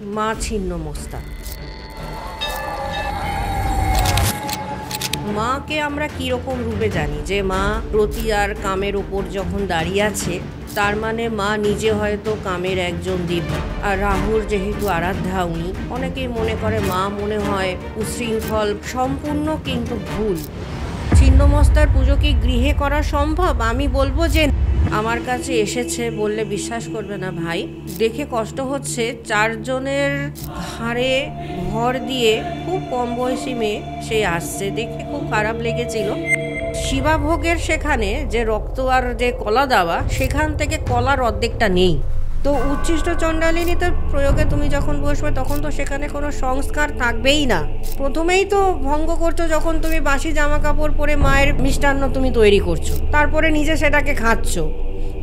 মা ছিন্নমস্তা। মাকে আমরা কীরকম রূপে জানি, যে মা প্রতি আর কামের ওপর যখন দাঁড়িয়ে আছে, তার মানে মা নিজে হয়তো কামের একজন দেবী। আর রাহুর যেহেতু আরাধ্যা উনি, অনেকেই মনে করে মা মনে হয় উশৃঙ্খল, সম্পূর্ণ কিন্তু ভুল। ছিন্নমস্তার পুজো কি গৃহে করা সম্ভব? আমি বলবো যে আমার কাছে এসেছে বললে বিশ্বাস করবে না ভাই, দেখে কষ্ট হচ্ছে। 4 জনের ঘাড়ে ভর দিয়ে খুব কম বয়সী মেয়ে সে আসছে, দেখে খুব খারাপ লেগেছিল। শিবাভোগের সেখানে যে রক্ত আর যে কলা দেওয়া, সেখান থেকে কলার অর্ধেকটা নেই। তো উচ্ছিষ্ট চণ্ডালিনীতে প্রয়োগে তুমি যখন বসবে, তখন তো সেখানে কোনো সংস্কার থাকবেই না। প্রথমেই তো ভঙ্গ করছো যখন তুমি বাসি জামা কাপড় পরে মায়ের মিষ্টান্ন তুমি তৈরি করছো, তারপরে নিজে সেটাকে খাচ্ছ,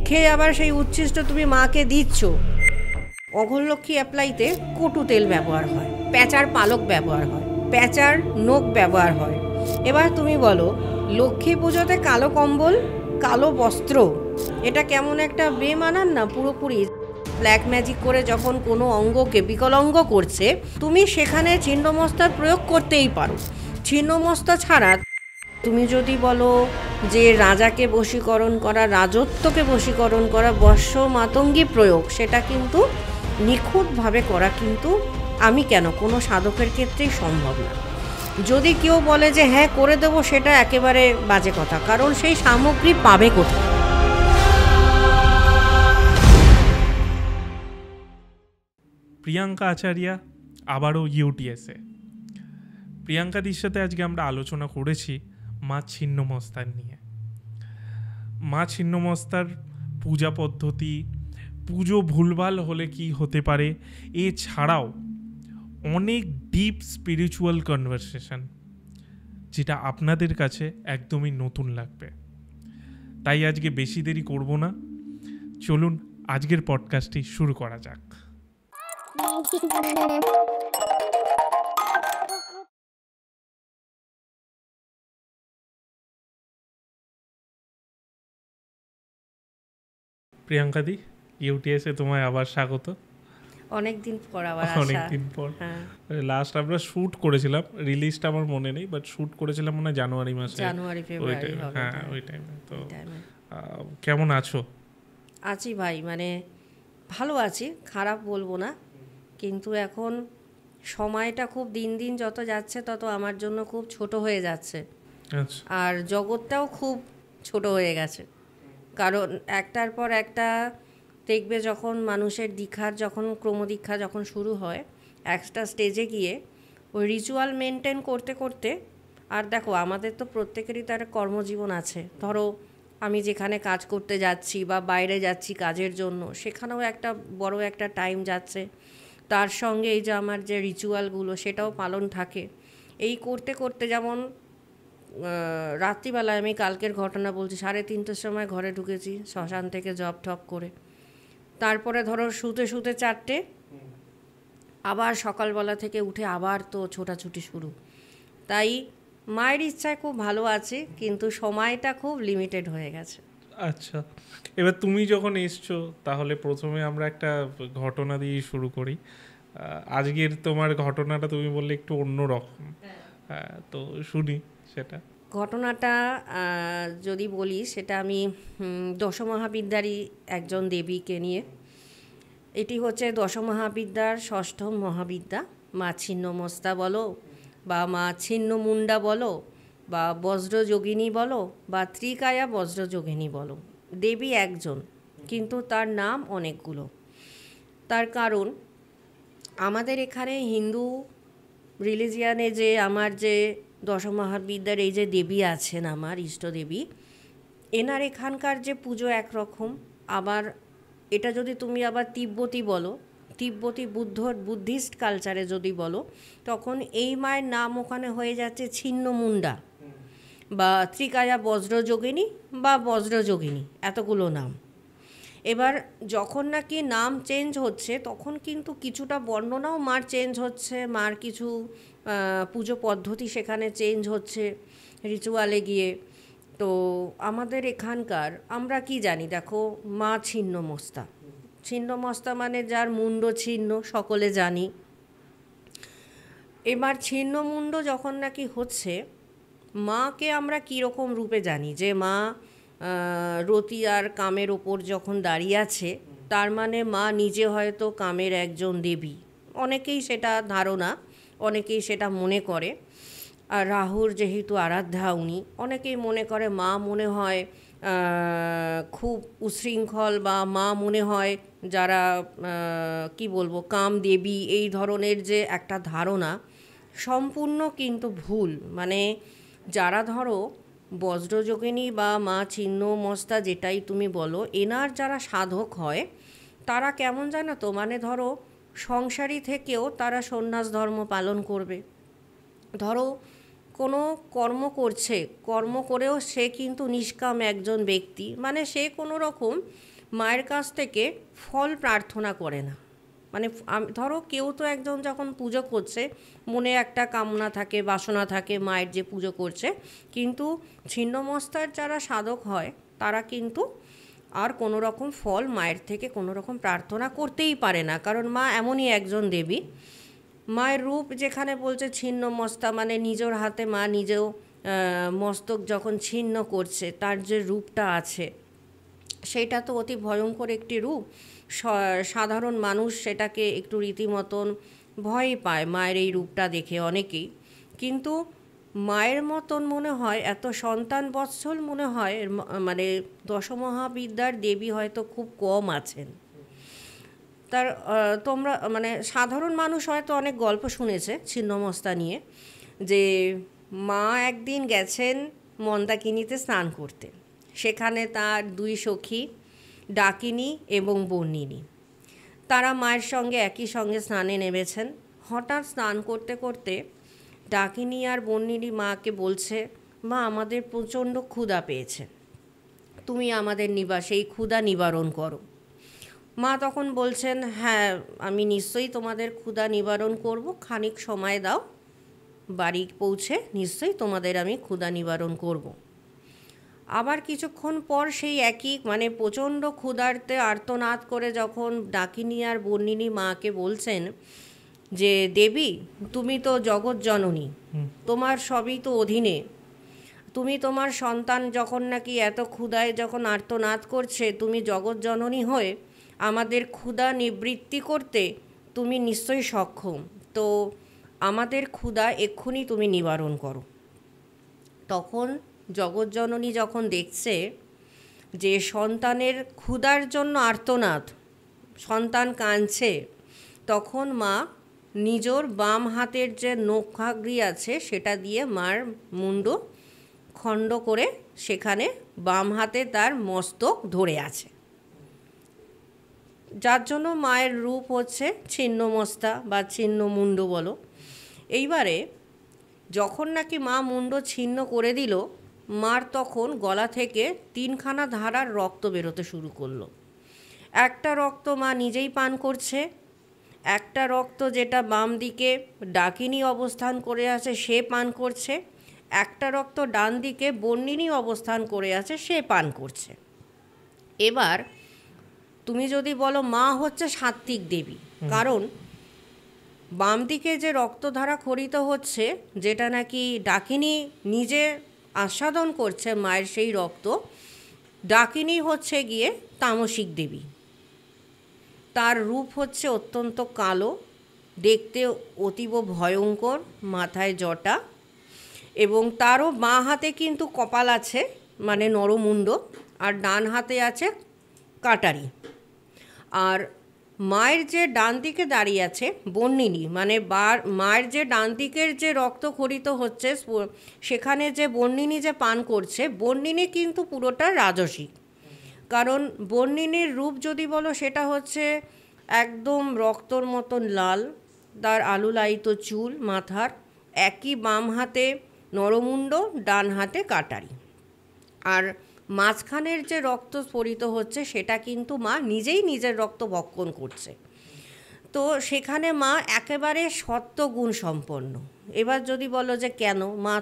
খেয়ে আবার সেই উচ্ছিষ্ট তুমি মাকে দিচ্ছ। অঘোরলক্ষ্মী অ্যাপ্লাইতে কটু তেল ব্যবহার হয়, প্যাঁচার পালক ব্যবহার হয়, প্যাঁচার নোক ব্যবহার হয়। এবার তুমি বলো, লক্ষ্মী পুজোতে কালো কম্বল, কালো বস্ত্র, এটা কেমন একটা বেমানান না পুরোপুরি। ব্ল্যাক ম্যাজিক করে যখন কোনো অঙ্গকে বিকলাঙ্গ করছে, তুমি সেখানে ছিন্নমস্তার প্রয়োগ করতেই পারো। ছিন্নমস্তা ছাড়া তুমি যদি বলো যে রাজাকে বশীকরণ করা, রাজত্বকে বশীকরণ করা, বর্ষ মাতঙ্গী প্রয়োগ, সেটা কিন্তু নিখুঁতভাবে করা কিন্তু আমি কেন কোনো সাধকের ক্ষেত্রেই সম্ভব না। যদি কেউ বলে যে হ্যাঁ করে দেবো, সেটা একেবারে বাজে কথা, কারণ সেই সামগ্রী পাবে কোথায়। প্রিয়াঙ্কা আচারিয়া আবারও ইউটিএসে। প্রিয়াঙ্কাদির সাথে আজকে আমরা আলোচনা করেছি মা ছিন্নমস্তার নিয়ে। মা ছিন্নমস্তার পূজা পদ্ধতি, পুজো ভুলভাল হলে কি হতে পারে, এছাড়াও অনেক ডিপ স্পিরিচুয়াল কনভারসেশন, যেটা আপনাদের কাছে একদমই নতুন লাগবে। তাই আজকে বেশি দেরি করব না, চলুন আজকের পডকাস্টটি শুরু করা যাক। প্রিয়াঙ্কাদি, ইউটিএসে তোমায় আবার স্বাগত। অনেকদিন পর আবার অনেকদিন পর। লাস্ট আমরা শ্যুট করেছিলাম, রিলিজটা আমার মনে নেই, বাট শ্যুট করেছিলাম মনে হয় জানুয়ারি মাসে, জানুয়ারি ফেব্রুয়ারি হবে। হ্যাঁ ওই টাইমে। তো কেমন আছো? আছি ভাই, মানে ভালো আছি, খারাপ বলবো না, কিন্তু এখন সময়টা খুব দিন দিন যত যাচ্ছে তত আমার জন্য খুব ছোট হয়ে যাচ্ছে। আর জগৎটাও খুব ছোট হয়ে গেছে, কারণ একটার পর একটা দেখবে যখন মানুষের দীক্ষার যখন ক্রমদীক্ষা যখন শুরু হয়, একটা স্টেজে গিয়ে ওই রিচুয়াল মেনটেন করতে করতে, আর দেখো আমাদের তো প্রত্যেকেরই তার কর্মজীবন আছে। ধরো আমি যেখানে কাজ করতে যাচ্ছি বা বাইরে যাচ্ছি কাজের জন্য, সেখানেও একটা বড় একটা টাইম যাচ্ছে। তার সঙ্গে এই যে আমার যে রিচুয়ালগুলো, সেটাও পালন থাকে। এই করতে করতে, যেমন রাত্রিবেলায় আমি কালকের ঘটনা বলছি, 3:30টার সময় ঘরে ঢুকেছি শ্মশান থেকে জব টপ করে। তারপরে ধরো শুতে শুতে 4টে, আবার সকালবেলা থেকে উঠে আবার তো ছোটাছুটি শুরু। তাই মায়ের ইচ্ছায় খুব ভালো আছে, কিন্তু সময়টা খুব লিমিটেড হয়ে গেছে। আচ্ছা, এবার তুমি যখন এসছো, তাহলে প্রথমে আমরা একটা ঘটনা দিয়ে শুরু করি। আজকের তোমার ঘটনাটা তুমি বললে একটু অন্যরকম, তো শুনি সেটা। ঘটনাটা যদি বলি, সেটা আমি দশমহাবিদ্যারই একজন দেবীকে নিয়ে। এটি হচ্ছে দশমহাবিদ্যার 6ম মহাবিদ্যা। মা ছিন্নমস্তা বলো, বা মা ছিন্নমুণ্ডা বলো, বা বজ্রযোগিনী বলো, বা ত্রিকায়া বজ্রযোগিনী বলো, দেবী একজন, কিন্তু তার নাম অনেকগুলো। তার কারণ আমাদের এখানে হিন্দু রিলিজিয়ানে যে আমার যে দশমহাবিদ্যার এই যে দেবী আছেন, আমার ইষ্টদেবী, এনার এখানকার যে পুজো একরকম। আবার এটা যদি তুমি আবার তিব্বতী বলো, তিব্বতী বুদ্ধিস্ট কালচারে যদি বলো, তখন এই মায়ের নাম ওখানে হয়ে যাচ্ছে ছিন্নমুণ্ডা, বা ত্রিকায়া বজ্রযোগিনী, বা বজ্রযোগিনী, এতগুলো নাম। এবার যখন নাকি নাম চেঞ্জ হচ্ছে, তখন কিন্তু কিছুটা বর্ণনাও মার চেঞ্জ হচ্ছে, মার কিছু পুজো পদ্ধতি সেখানে চেঞ্জ হচ্ছে রিচুয়ালে গিয়ে। তো আমাদের এখানকার আমরা কি জানি, দেখো মা ছিন্নমস্তা, ছিন্নমস্তা মানে যার মুন্ড ছিন্ন, সকলে জানি। এবার ছিন্ন মুন্ড যখন নাকি হচ্ছে, মাকে আমরা কীরকম রূপে জানি, যে মা রতি আর কামের ওপর যখন দাঁড়িয়ে আছে, তার মানে মা নিজে হয়তো কামের একজন দেবী। অনেকেই সেটা ধারণা, অনেকেই সেটা মনে করে। আর রাহুর যেহেতু আরাধ্যা উনি, অনেকেই মনে করে মা মনে হয় খুব উচ্ছৃঙ্খল, বা মা মনে হয় যারা কি বলবো কাম দেবী, এই ধরনের যে একটা ধারণা সম্পূর্ণ কিন্তু ভুল। মানে যারা ধরো বজ্রযোগিনী বা মা ছিন্নমস্তা যেটাই তুমি বলো, এনার যারা সাধক হয় তারা কেমন জানো তো, মানে ধরো সংসারী থেকেও তারা সন্ন্যাস ধর্ম পালন করবে। ধরো কোনো কর্ম করছে, কর্ম করেও সে কিন্তু নিষ্কাম একজন ব্যক্তি, মানে সে কোনো রকম মায়ের কাছ থেকে ফল প্রার্থনা করে না। মানে ধরো কেউ তো একজন যখন পুজো করছে, মনে একটা কামনা থাকে, বাসনা থাকে মায়ের যে পুজো করছে, কিন্তু ছিন্নমস্তার যারা সাধক হয় তারা কিন্তু আর কোনো রকম ফল মায়ের থেকে কোনো রকম প্রার্থনা করতেই পারে না, কারণ মা এমনই একজন দেবী। মায়ের রূপ যেখানে বলছে ছিন্নমস্তা, মানে নিজের হাতে মা নিজেও মস্তক যখন ছিন্ন করছে, তার যে রূপটা আছে সেটা তো অতি ভয়ঙ্কর একটি রূপ। সাধারণ মানুষ সেটাকে একটু রীতিমতন ভয় পায় মায়ের এই রূপটা দেখে অনেকেই। কিন্তু মায়ের মতন মনে হয় এত সন্তান বৎসল মনে হয় মানে দশমহাবিদ্যার দেবী হয়তো খুব কম আছেন। তার তোমরা মানে সাধারণ মানুষ হয়তো অনেক গল্প শুনেছে ছিন্নমস্তা নিয়ে, যে মা একদিন গেছেন মন্দাকিনীতে স্নান করতে। সেখানে তার দুই সখী ডাকিনী এবং বর্ণিনী, তারা মায়ের সঙ্গে একই সঙ্গে স্নানে নেমেছেন। হঠাৎ স্নান করতে করতে ডাকিনী আর বর্ণিনী মাকে বলছে, মা আমাদের প্রচণ্ড ক্ষুধা পেয়েছে, তুমি আমাদের এই ক্ষুধা নিবারণ করো। মা তখন বলছেন, হ্যাঁ আমি নিশ্চয়ই তোমাদের ক্ষুধা নিবারণ করব, খানিক সময় দাও, বাড়ি পৌঁছে নিশ্চয়ই তোমাদের আমি ক্ষুধা নিবারণ করব। আবার কিছুক্ষণ পর সেই একই মানে প্রচণ্ড ক্ষুধার্তে আর্তনাদ করে যখন ডাকিনী আর বর্ণিনী মাকে বলছেন যে দেবী তুমি তো জগৎ জননী, তোমার সবই তো অধীনে, তুমি তোমার সন্তান যখন নাকি এত ক্ষুধায় যখন আর্তনাদ করছে, তুমি জগৎ জননী হয়ে আমাদের ক্ষুধা নিবৃত্তি করতে তুমি নিশ্চয়ই সক্ষম, তো আমাদের ক্ষুধা এক্ষুনি তুমি নিবারণ করো। তখন জগৎজননী যখন দেখছে যে সন্তানের ক্ষুধার জন্য আর্তনাদ, সন্তান কাঁদছে, তখন মা নিজের বাম হাতের যে নখাগ্রী আছে সেটা দিয়ে মার মুন্ড খণ্ড করে সেখানে বাম হাতে তার মস্তক ধরে আছে, যার জন্য মায়ের রূপ হচ্ছে ছিন্নমস্তা বা ছিন্ন মুন্ড বলো। এইবারে যখন নাকি মা মুন্ড ছিন্ন করে দিল, মার তখন গলা থেকে 3খানা ধারার রক্ত বেরোতে শুরু করলো। একটা রক্ত মা নিজেই পান করছে, একটা রক্ত যেটা বাম দিকে ডাকিনী অবস্থান করে আছে সে পান করছে, একটা রক্ত ডান দিকে বর্ণিনী অবস্থান করে আছে সে পান করছে। এবার তুমি যদি বলো মা হচ্ছে সাত্ত্বিক দেবী, কারণ বাম দিকে যে রক্তধারা খরিত হচ্ছে, যেটা নাকি ডাকিনী নিজে আস্বাদন করছে মায়ের সেই রক্ত, ডাকিনী হচ্ছে গিয়ে তামসিক দেবী। তার রূপ হচ্ছে অত্যন্ত কালো, দেখতে অতীব ভয়ঙ্কর, মাথায় জটা, এবং তারও বাঁ হাতে কিন্তু কপাল আছে মানে নরমুণ্ড, আর ডান হাতে আছে কাটারি। আর মায়ের যে ডান দিকে দাঁড়িয়ে আছে বর্ণিনী, মানে মায়ের যে ডান দিকের যে রক্ত খরিত হচ্ছে সেখানে যে বর্ণিনী যে পান করছে, বর্ণিনী কিন্তু পুরোটা রাজসিক। কারণ বর্ণিনীর রূপ যদি বলো সেটা হচ্ছে একদম রক্তর মতন লাল, তার আলুলায়িত চুল মাথার, একই বাম হাতে নরমুণ্ড, ডান হাতে কাটারি, আর মাঝখানের যে রক্ত স্ফরিত হচ্ছে সেটা কিন্তু মা নিজেই নিজের রক্ত ভক্ষণ করছে। তো সেখানে মা একেবারে সত্ত্বগুণ সম্পন্ন। এবার যদি বলো যে কেন, মা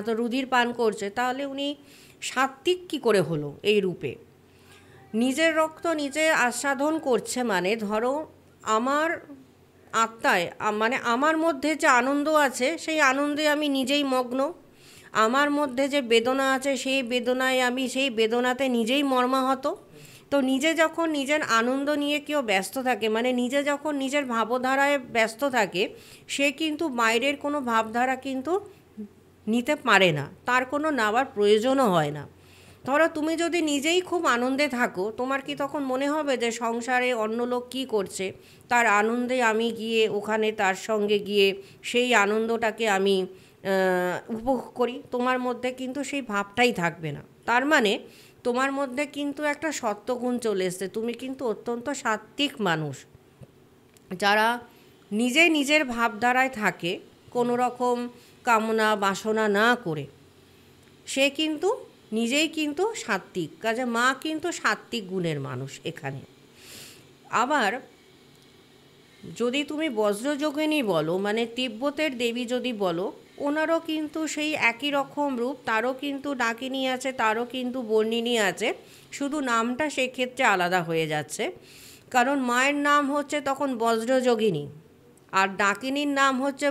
তো রুধির পান করছে, তাহলে উনি সাত্ত্বিক কী করে হলো এই রূপে? নিজের রক্ত নিজে আস্বাদন করছে, মানে ধরো আমার আত্মায় মানে আমার মধ্যে যে আনন্দ আছে সেই আনন্দে আমি নিজেই মগ্ন, আমার মধ্যে যে বেদনা আছে সেই বেদনায় আমি সেই বেদনাতে নিজেই মর্মাহত। তো নিজে যখন নিজের আনন্দ নিয়ে কেউ ব্যস্ত থাকে, মানে নিজে যখন নিজের ভাবধারায় ব্যস্ত থাকে, সে কিন্তু বাইরের কোনো ভাবধারা কিন্তু নিতে পারে না, তার কোনো নেওয়ার প্রয়োজনও হয় না। ধরো তুমি যদি নিজেই খুব আনন্দে থাকো, তোমার কি তখন মনে হবে যে সংসারে অন্য লোক কী করছে, তার আনন্দে আমি গিয়ে ওখানে তার সঙ্গে গিয়ে সেই আনন্দটাকে আমি উপভোগ করি? তোমার মধ্যে কিন্তু সেই ভাবটাই থাকবে না। তার মানে তোমার মধ্যে কিন্তু একটা সত্ত্বগুণ চলে এসছে, তুমি কিন্তু অত্যন্ত সাত্ত্বিক মানুষ। যারা নিজে নিজের ভাবধারায় থাকে, কোনো রকম কামনা বাসনা না করে, সে কিন্তু নিজেই কিন্তু সাত্ত্বিক। কাজে মা কিন্তু সাত্ত্বিক গুণের মানুষ এখানে। আবার যদি তুমি বজ্রযোগিনী বলো, মানে তিব্বতের দেবী যদি বলো, ওনারও কিন্তু সেই একই রকম রূপ, তারও কিন্তু ডাকিনী আছে, তারও কিন্তু বর্ণিনী আছে, শুধু নামটা সেক্ষেত্রে আলাদা হয়ে যাচ্ছে। কারণ মায়ের নাম হচ্ছে তখন বজ্রযোগিনী, আর ডাকিনীর নাম হচ্ছে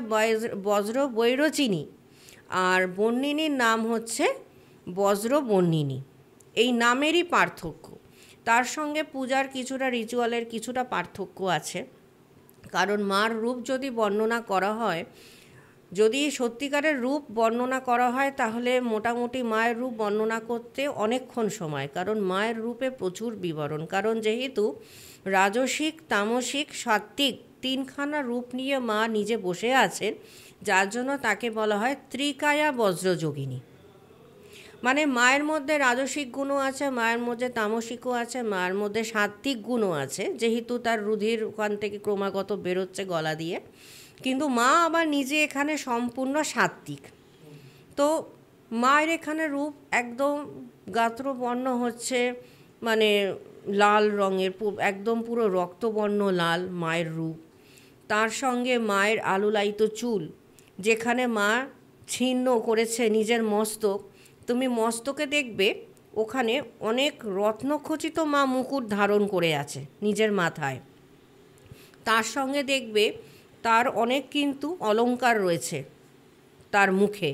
বজ্র বৈরোচিনী, আর বর্ণিনীর নাম হচ্ছে বজ্র বর্ণিনী। এই নামেরই পার্থক্য, তার সঙ্গে পূজার কিছুটা রিচুয়ালের কিছুটা পার্থক্য আছে। কারণ মার রূপ যদি বর্ণনা করা হয়, যদি সত্যিকারের রূপ বর্ণনা করা হয়, তাহলে মোটামুটি মায়ের রূপ বর্ণনা করতে অনেকক্ষণ সময়, কারণ মায়ের রূপে প্রচুর বিবরণ। কারণ যেহেতু রাজসিক, তামসিক, সাত্ত্বিক তিনখানা রূপ নিয়ে মা নিজে বসে আছেন, যার জন্য তাকে বলা হয় ত্রিকায়া বজ্রযোগিনী। মানে মায়ের মধ্যে রাজসিক গুণও আছে, মায়ের মধ্যে তামসিকও আছে, মায়ের মধ্যে সাত্ত্বিক গুণও আছে, যেহেতু তার রুধির ওখান থেকে ক্রমাগত বেরোচ্ছে গলা দিয়ে। কিন্তু মা আবার নিজে এখানে সম্পূর্ণ সাত্ত্বিক। তো মায়ের এখানে রূপ একদম গাত্রবর্ণ হচ্ছে মানে লাল রঙের, একদম পুরো রক্তবর্ণ লাল মায়ের রূপ। তার সঙ্গে মায়ের আলুলায়িত চুল, যেখানে মা ছিন্ন করেছে নিজের মস্তক, তুমি মস্তকে দেখবে ওখানে অনেক রত্নখচিত মা মুকুট ধারণ করে আছে নিজের মাথায়। তার সঙ্গে দেখবে তার অনেক কিন্তু অলংকার রয়েছে তার মুখে।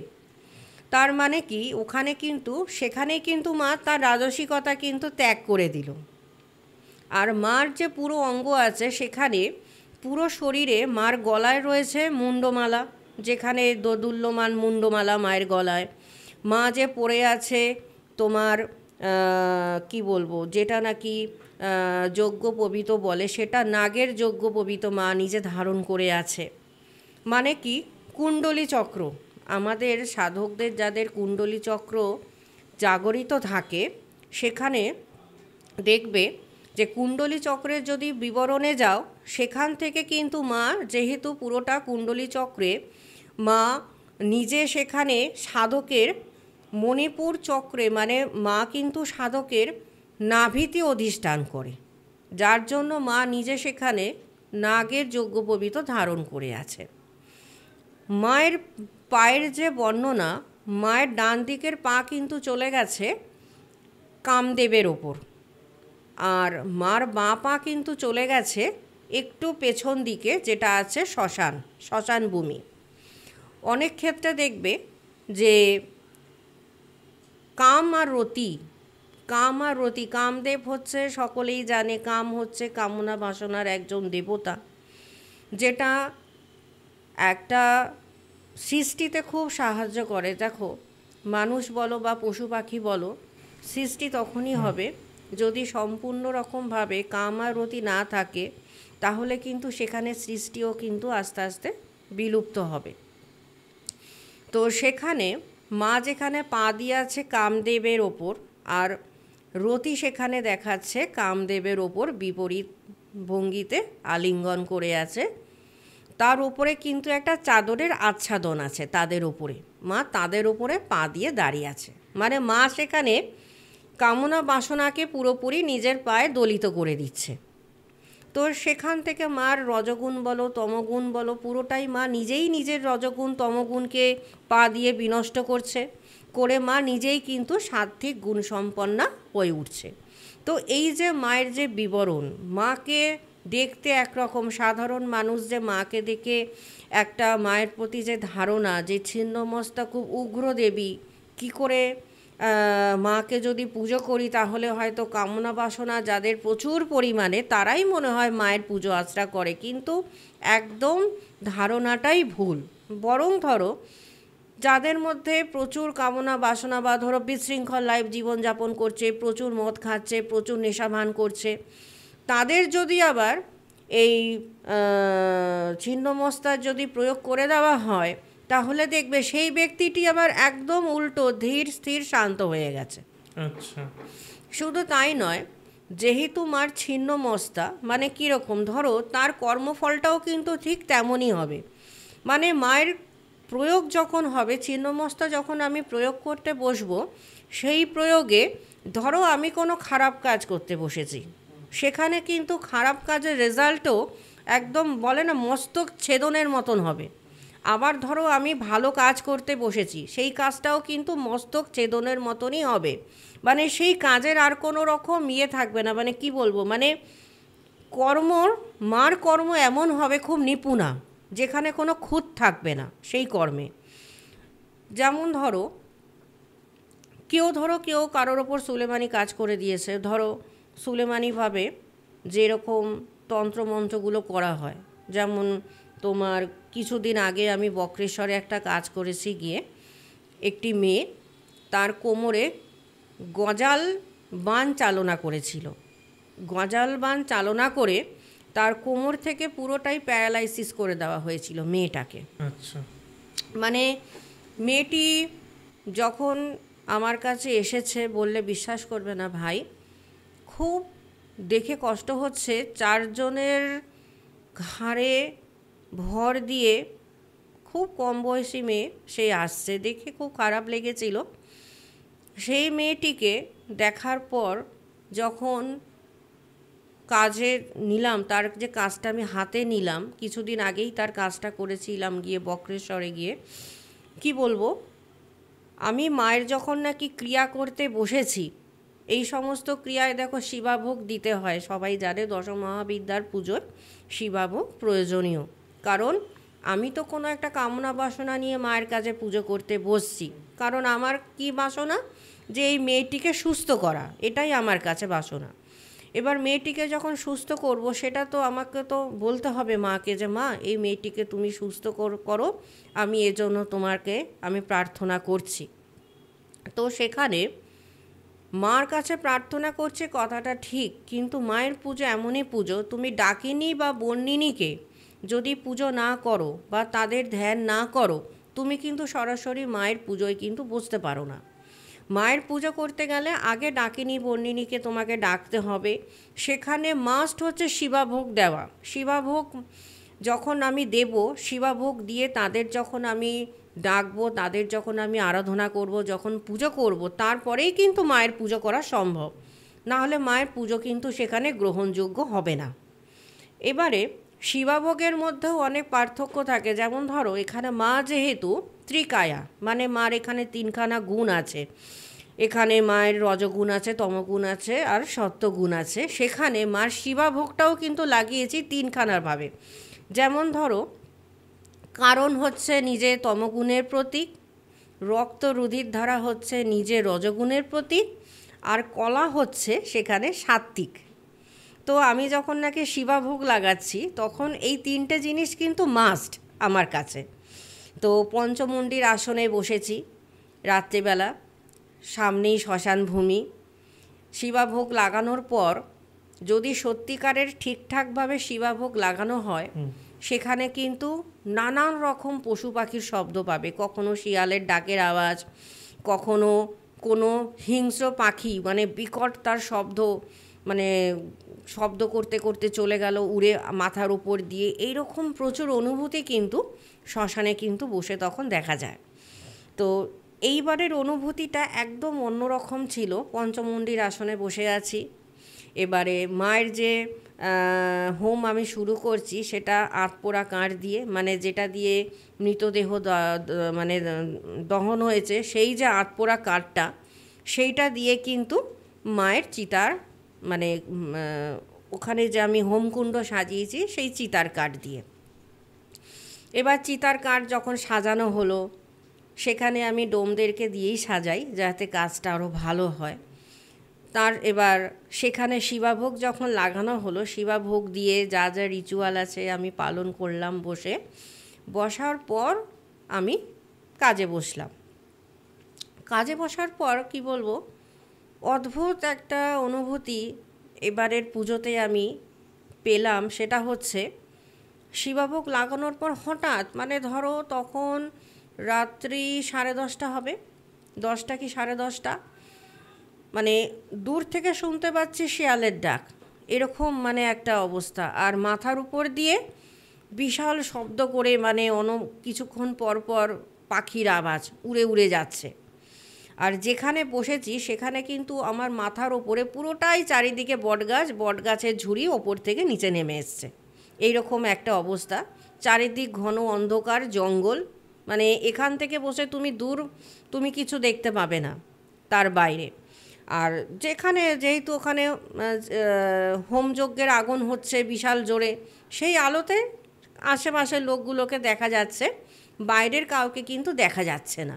তার মানে কি ওখানে কিন্তু সেখানেই কিন্তু মা তার রাজসিকতা কিন্তু ত্যাগ করে দিল। আর মার যে পুরো অঙ্গ আছে, সেখানে পুরো শরীরে মার গলায় রয়েছে মুন্ডমালা, যেখানে দোদুল্যমান মুন্ডমালা মায়ের গলায়। মা যে পরে আছে তোমার কি বলবো, যেটা নাকি যজ্ঞোপবীত বলে, সেটা নাগের যজ্ঞোপবীত মা নিজে ধারণ করে আছে। মানে কি কুণ্ডলী চক্র, আমাদের সাধকদের যাদের কুণ্ডলী চক্র জাগরিত থাকে, সেখানে দেখবে যে কুণ্ডলী চক্রের যদি বিবরণে যাও, সেখান থেকে কিন্তু মা যেহেতু পুরোটা কুণ্ডলী চক্রে, মা নিজে সেখানে সাধকের মণিপুর চক্রে, মানে মা কিন্তু সাধকের নাভিতে অধিষ্ঠান করে, যার জন্য মা নিজে সেখানে নাগের যজ্ঞোপবীত ধারণ করে আছে। মায়ের পায়ের যে বর্ণনা, মায়ের ডান দিকের পা কিন্তু চলে গেছে কামদেবের ওপর, আর মার বাঁ পা কিন্তু চলে গেছে একটু পেছন দিকে, যেটা আছে শ্মশান ভূমি। অনেক ক্ষেত্রে দেখবে যে কাম আর রতি, কামদেব হচ্ছে সকলেই জানে, কাম হচ্ছে কামনা বাসনার একজন দেবতা, যেটা একটা সৃষ্টিতে খুব সাহায্য করে। দেখো মানুষ বলো বা পশু পাখি বলো, সৃষ্টি তখনই হবে যদি সম্পূর্ণ রকমভাবে কাম আর রতি না থাকে, তাহলে কিন্তু সেখানে সৃষ্টিও কিন্তু আস্তে আস্তে বিলুপ্ত হবে। তো সেখানে মা যেখানে পা দিয়ে আছে কামদেবের ওপর, আর রতি সেখানে দেখাচ্ছে কামদেবের ওপর বিপরীত ভঙ্গিতে আলিঙ্গন করে আছে। তার উপরে কিন্তু একটা চাদরের আচ্ছাদন আছে তাদের ওপরে, মা তাদের ওপরে পা দিয়ে দাঁড়িয়ে আছে। মানে মা সেখানে কামনা বাসনাকে পুরোপুরি নিজের পায়ে দলিত করে দিচ্ছে। তো সেখান থেকে মার রজগুণ বলো তমগুণ বলো, পুরোটাই মা নিজেই নিজের রজগুণ তমগুণকে পা দিয়ে বিনষ্ট করছে, করে মা নিজেই কিন্তু সাত্ত্বিক গুণসম্পন্না হয়ে উঠছে। তো এই যে মায়ের যে বিবরণ, মাকে দেখতে একরকম, সাধারণ মানুষ যে মাকে দেখে একটা মায়ের প্রতি যে ধারণা যে ছিন্নমস্তা খুব উগ্র দেবী, কি করে মাকে যদি পুজো করি তাহলে হয়তো কামনা বাসনা যাদের প্রচুর পরিমাণে তারাই মনে হয় মায়ের পুজো আচরা করে, কিন্তু একদম ধারণাটাই ভুল। বরং ধরো যাদের মধ্যে প্রচুর কামনা বাসনা বা ধরো বিশৃঙ্খল লাইফ জীবনযাপন করছে, প্রচুর মদ খাচ্ছে, প্রচুর নেশাভান করছে, তাদের যদি আবার এই ছিন্নমস্তার যদি প্রয়োগ করে দেওয়া হয় তাহলে দেখবে সেই ব্যক্তিটি আবার একদম উল্টো ধীর স্থির শান্ত হয়ে গেছে। আচ্ছা, শুধু তাই নয়, যেহেতু মার ছিন্নমস্তা মানে কীরকম, ধরো তার কর্মফলটাও কিন্তু ঠিক তেমনই হবে। মানে মায়ের প্রয়োগ যখন হবে, ছিন্নমস্তা যখন আমি প্রয়োগ করতে বসবো, সেই প্রয়োগে ধরো আমি কোনো খারাপ কাজ করতে বসেছি, সেখানে কিন্তু খারাপ কাজের রেজাল্টও একদম বলে না মস্তক ছেদনের মতন হবে। আবার ধরো আমি ভালো কাজ করতে বসেছি, সেই কাজটাও কিন্তু মস্তক ছেদনের মতনই হবে। মানে সেই কাজের আর কোনো রকম থাকবে না, মানে কি বলবো, মানে মার কর্ম এমন হবে খুব নিপুণা, যেখানে কোনো খুঁত থাকবে না সেই কর্মে। যেমন ধরো কেউ কারোর ওপর সুলেমানি কাজ করে দিয়েছে, ধরো সুলেমানিভাবে যেরকম তন্ত্রমন্ত্রগুলো করা হয়, যেমন তোমার কিছুদিন আগে আমি বক্রেশ্বরে একটা কাজ করেছি গিয়ে, একটি মেয়ে তার কোমরে গজাল বান চালনা করেছিল। গজাল বান চালনা করে তার কোমর থেকে পুরোটাই প্যারালাইসিস করে দেওয়া হয়েছিল মেয়েটাকে। আচ্ছা, মানে মেয়েটি যখন আমার কাছে এসেছে বললে বিশ্বাস করবে না ভাই, খুব দেখে কষ্ট হচ্ছে, 4 জনের ঘাড়ে ভর দিয়ে খুব কম বয়সী মেয়ে সে আসছে, দেখে খুব খারাপ লেগেছিল। সেই মেয়েটিকে দেখার পর যখন কাজে নিলাম, তার যে কাজটা আমি হাতে নিলাম, কিছুদিন আগেই তার কাজটা করেছিলাম গিয়ে বক্রেশ্বরে গিয়ে, কি বলবো, আমি মায়ের যখন নাকি ক্রিয়া করতে বসেছি, এই সমস্ত ক্রিয়ায় দেখো শিবাভোগ দিতে হয়, সবাই জানে দশমহাবিদ্যার পুজোর শিবাভোগ প্রয়োজনীয়। কারণ আমি তো কোনো একটা কামনা বাসনা নিয়ে মায়ের কাছে পুজো করতে বসছি, কারণ আমার কি বাসনা, যে এই মেয়েটিকে সুস্থ করা, এটাই আমার কাছে বাসনা। এবার মেয়েটিকে যখন সুস্থ করব, সেটা তো আমাকে তো বলতে হবে মাকে যে মা এই মেয়েটিকে তুমি সুস্থ করো, আমি এজন্য তোমাকে আমি প্রার্থনা করছি। তো সেখানে মার কাছে প্রার্থনা করছে কথাটা ঠিক, কিন্তু মায়ের পুজো এমনই পুজো, তুমি ডাকিনী বা বর্ণিনীকে যদি পুজো না করো বা তাদের ধ্যান না করো, তুমি কিন্তু সরাসরি মায়ের পুজোয় কিন্তু বসতে পারো না। মায়ের পুজো করতে গেলে আগে ডাকিনী বর্ণিনীকে তোমাকে ডাকতে হবে, সেখানে মাস্ট হচ্ছে শিবাভোগ দেওয়া। শিবাভোগ যখন আমি দেব, শিবাভোগ দিয়ে তাদের যখন আমি ডাকবো, তাদের যখন আমি আরাধনা করব, যখন পুজো করব, তারপরেই কিন্তু মায়ের পুজো করা সম্ভব, না হলে মায়ের পুজো কিন্তু সেখানে গ্রহণযোগ্য হবে না। এবারে শিবাভোগের মধ্যেও অনেক পার্থক্য থাকে, যেমন ধরো এখানে মা যেহেতু ত্রিকায়া, মানে মার এখানে 3খানা গুণ আছে, এখানে মায়ের রজগুণ আছে, তমগুণ আছে আর সত্যগুণ আছে, সেখানে মার শিবাভোগটাও কিন্তু লাগিয়েছি 3খানার ভাবে। যেমন ধরো কারণ হচ্ছে নিজে তমগুণের প্রতীক, রক্ত রুধির ধারা হচ্ছে নিজে রজগুণের প্রতীক, আর কলা হচ্ছে সেখানে সাত্ত্বিক। তো আমি যখন নাকি শিবাভোগ লাগাচ্ছি তখন এই 3টে জিনিস কিন্তু মাস্ট আমার কাছে। তো পঞ্চমুণ্ডির আসনে বসেছি রাত্রিবেলা, সামনেই শ্মশান ভূমি। শিবাভোগ লাগানোর পর যদি সত্যিকারের ঠিকঠাকভাবে শিবাভোগ লাগানো হয়, সেখানে কিন্তু নানান রকম পশু পাখির শব্দ পাবে, কখনো শিয়ালের ডাকের আওয়াজ, কখনো কোনো হিংস্র পাখি মানে বিকট তার শব্দ করতে করতে চলে গেল উড়ে মাথার উপর দিয়ে, এইরকম প্রচুর অনুভূতি কিন্তু শ্মশানে কিন্তু বসে তখন দেখা যায়। তো এইবারের অনুভূতিটা একদম অন্যরকম ছিল। পঞ্চমুণ্ডির আসনে বসে আছি, এবারে মায়ের যে হোম আমি শুরু করছি সেটা আতপোড়া কাঠ দিয়ে, মানে যেটা দিয়ে মৃতদেহ মানে দহন হয়েছে, সেই যে আতপোড়া কাঠটা, সেইটা দিয়ে কিন্তু মায়ের চিতার মানে ওখানে যে আমি হোমকুণ্ড সাজিয়েছি সেই চিতার কাঠ দিয়ে। এবার চিতার কাঠ যখন সাজানো হলো, সেখানে আমি ডোমদেরকে দিয়েই সাজাই যাতে কাজটা আরও ভালো হয়। তার এবার সেখানে শিবাভোগ যখন লাগানো হলো, শিবাভোগ দিয়ে যা যা রিচুয়াল আছে আমি পালন করলাম। বসার পর আমি কাজে বসলাম। কাজে বসার পর কি বলবো, অদ্ভুত একটা অনুভূতি এবারের পুজোতে আমি পেলাম। সেটা হচ্ছে শিবাভোগ লাগানোর পর হঠাৎ, মানে ধরো তখন রাত্রি 10:30 হবে, 10টা কি 10:30, মানে দূর থেকে শুনতে পাচ্ছি শিয়ালের ডাক, এরকম মানে একটা অবস্থা। আর মাথার উপর দিয়ে বিশাল শব্দ করে, মানে কিছুক্ষণ পর পর পাখির আওয়াজ উড়ে উড়ে যাচ্ছে। আর যেখানে বসেছি সেখানে কিন্তু আমার মাথার ওপরে পুরোটাই চারিদিকে বটগাছের ঝুড়ি ওপর থেকে নিচে নেমে এসছে, এইরকম একটা অবস্থা। চারিদিক ঘন অন্ধকার জঙ্গল, মানে এখান থেকে বসে তুমি কিছু দেখতে পাবে না তার বাইরে। আর যেহেতু ওখানে হোমযজ্ঞের আগুন হচ্ছে বিশাল জোরে, সেই আলোতে আশেপাশের লোকগুলোকে দেখা যাচ্ছে, বাইরের কাউকে কিন্তু দেখা যাচ্ছে না।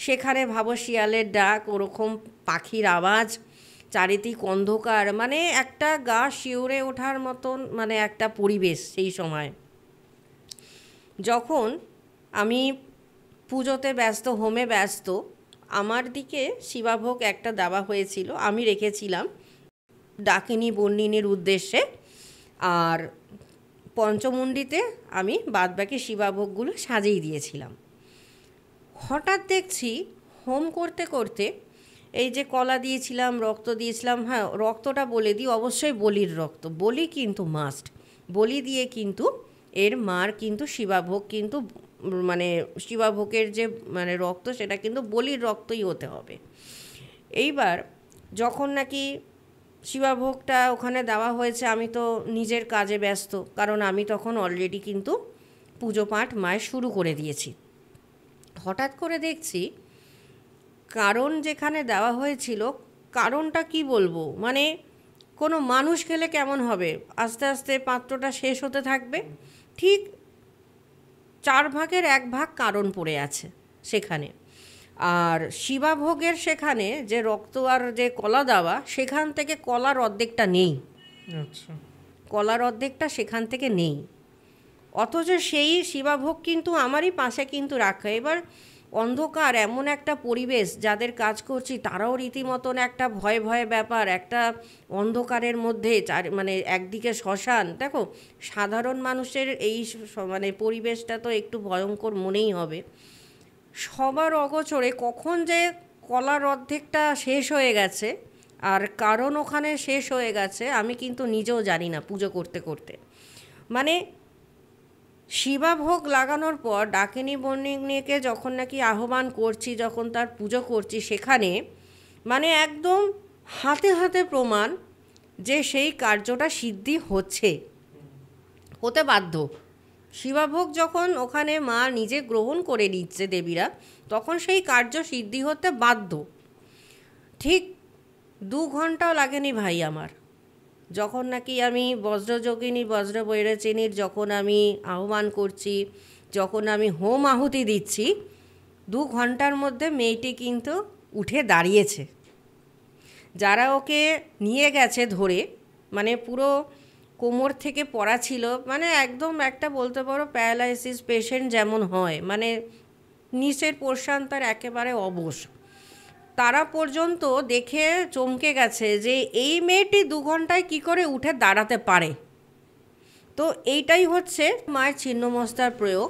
সেখানে ভাবো শিয়ালের ডাক, ওরকম পাখির আওয়াজ, চারিদিক অন্ধকার, মানে একটা গা শিউরে ওঠার মতন মানে একটা পরিবেশ। সেই সময় যখন আমি পুজোতে ব্যস্ত, হোমে ব্যস্ত, আমার দিকে শিবাভোগ একটা দেওয়া হয়েছিল, আমি রেখেছিলাম ডাকিনী বর্ণিনীর উদ্দেশ্যে। আর পঞ্চমুণ্ডিতে আমি বাদবাকি শিবাভোগগুলো সাজিয়ে দিয়েছিলাম। হঠাৎ দেখছি হোম করতে করতে এই যে কলা দিয়েছিলাম, রক্ত দিয়েছিলাম, হ্যাঁ রক্তটা বলে দিই, অবশ্যই বলির রক্ত, বলি কিন্তু মাস্ট, বলি দিয়ে কিন্তু এর মার কিন্তু শিবাভোগ কিন্তু মানে শিবাভোগের যে মানে রক্ত সেটা কিন্তু বলির রক্তই হতে হবে। এইবার যখন নাকি শিবাভোগটা ওখানে দেওয়া হয়েছে, আমি তো নিজের কাজে ব্যস্ত, কারণ আমি তখন অলরেডি কিন্তু পুজো পাঠ মায়ের শুরু করে দিয়েছি। হঠাৎ করে দেখছি কারণ যেখানে দেওয়া হয়েছিল, কারণটা কি বলবো, মানে কোনো মানুষ খেলে কেমন হবে, আস্তে আস্তে পাত্রটা শেষ হতে থাকবে, ঠিক 4 ভাগের 1 ভাগ কারণ পড়ে আছে সেখানে। আর শিবাভোগের সেখানে যে রক্ত আর যে কলা দেওয়া, সেখান থেকে কলার অর্ধেকটা নেই। আচ্ছা, কলার অর্ধেকটা সেখান থেকে নেই, অথচ সেই শিবাভোগ কিন্তু আমারই পাশে কিন্তু রাখা। এবার অন্ধকার এমন একটা পরিবেশ, যাদের কাজ করছি তারাও রীতিমতন একটা ভয় ভয় ব্যাপার, একটা অন্ধকারের মধ্যে মানে একদিকে শ্মশান, দেখো সাধারণ মানুষের এই মানে পরিবেশটা তো একটু ভয়ঙ্কর মনেই হবে। সবার অগোচরে কখন যে কলার অর্ধেকটা শেষ হয়ে গেছে আর কারণ ওখানে শেষ হয়ে গেছে, আমি কিন্তু নিজেও জানি না পুজো করতে করতে। মানে শিবাভোগ লাগানোর পর ডাকিনী বর্ণিনীকে যখন নাকি আহ্বান করছি, যখন তার পুজো করছি, সেখানে মানে একদম হাতে হাতে প্রমাণ যে সেই কার্যটা সিদ্ধি হতে বাধ্য। শিবাভোগ যখন ওখানে মা নিজে গ্রহণ করে নিচ্ছে দেবীরা, তখন সেই কার্য সিদ্ধি হতে বাধ্য। ঠিক 2 ঘন্টাও লাগেনি ভাই আমার, যখন নাকি আমি বজ্রযোগিনী বজ্রবৈরচিনীর যখন আমি আহ্বান করছি, যখন আমি হোম আহুতি দিচ্ছি, 2 ঘন্টার মধ্যে মেয়েটি কিন্তু উঠে দাঁড়িয়েছে। যারা ওকে নিয়ে গেছে ধরে, মানে পুরো কোমর থেকে পড়া ছিল, মানে একদম একটা বলতে পারো প্যারালাইসিস পেশেন্ট যেমন হয়, মানে নিচের পোর্শন তার একেবারে অবশ, তারা পর্যন্ত দেখে চমকে গেছে যে এই মেয়েটি 2 ঘন্টায় কি করে উঠে দাঁড়াতে পারে। তো এইটাই হচ্ছে মায়ের ছিন্নমস্তার প্রয়োগ,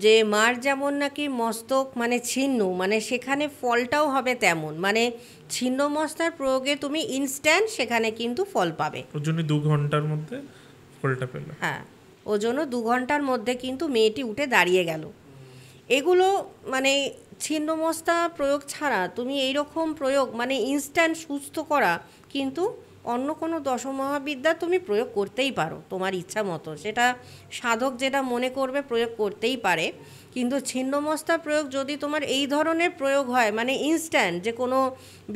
যে মার যেমন নাকি মস্তক মানে ছিন্ন, মানে সেখানে ফলটাও হবে তেমন, মানে ছিন্নমস্তার প্রয়োগে তুমি ইনস্ট্যান্ট সেখানে কিন্তু ফল পাবে। ওর জন্য 2 ঘন্টার মধ্যে ফলটা পেল। হ্যাঁ, ওর জন্য 2 ঘন্টার মধ্যে কিন্তু মেয়েটি উঠে দাঁড়িয়ে গেল। এগুলো মানে ছিন্নমস্তা প্রয়োগ ছাড়া তুমি এইরকম প্রয়োগ মানে ইনস্ট্যান্ট সুস্থ করা কিন্তু অন্য কোনো দশমহাবিদ্যা তুমি প্রয়োগ করতেই পারো তোমার ইচ্ছা মতো, সেটা সাধক যেটা মনে করবে প্রয়োগ করতেই পারে। কিন্তু ছিন্নমস্তা প্রয়োগ যদি তোমার এই ধরনের প্রয়োগ হয়, মানে ইনস্ট্যান্ট, যে কোনো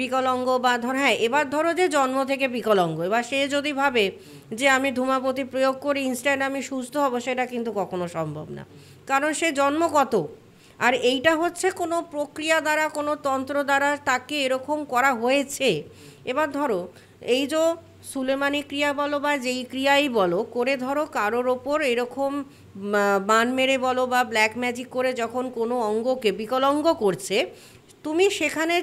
বিকলাঙ্গ বা হ্যাঁ এবার ধরো যে জন্ম থেকে বিকলাঙ্গ, এবার সে যদি ভাবে যে আমি ধূমাবতী প্রয়োগ করি ইনস্ট্যান্ট আমি সুস্থ হব, সেটা কিন্তু কখনো সম্ভব না, কারণ সে জন্মগত। আর এইটা হচ্ছে কোনো প্রক্রিয়া দ্বারা, কোনো তন্ত্র দ্বারা তাকে এরকম করা হয়েছে। এবার ধরো এই যে সুলেমানি ক্রিয়া বলো বা যেই ক্রিয়াই বলো করে, ধরো কারোর ওপর এরকম বান মেরে বলো বা ব্ল্যাক ম্যাজিক করে যখন কোনো অঙ্গকে বিকলাঙ্গ করছে, তুমি সেখানে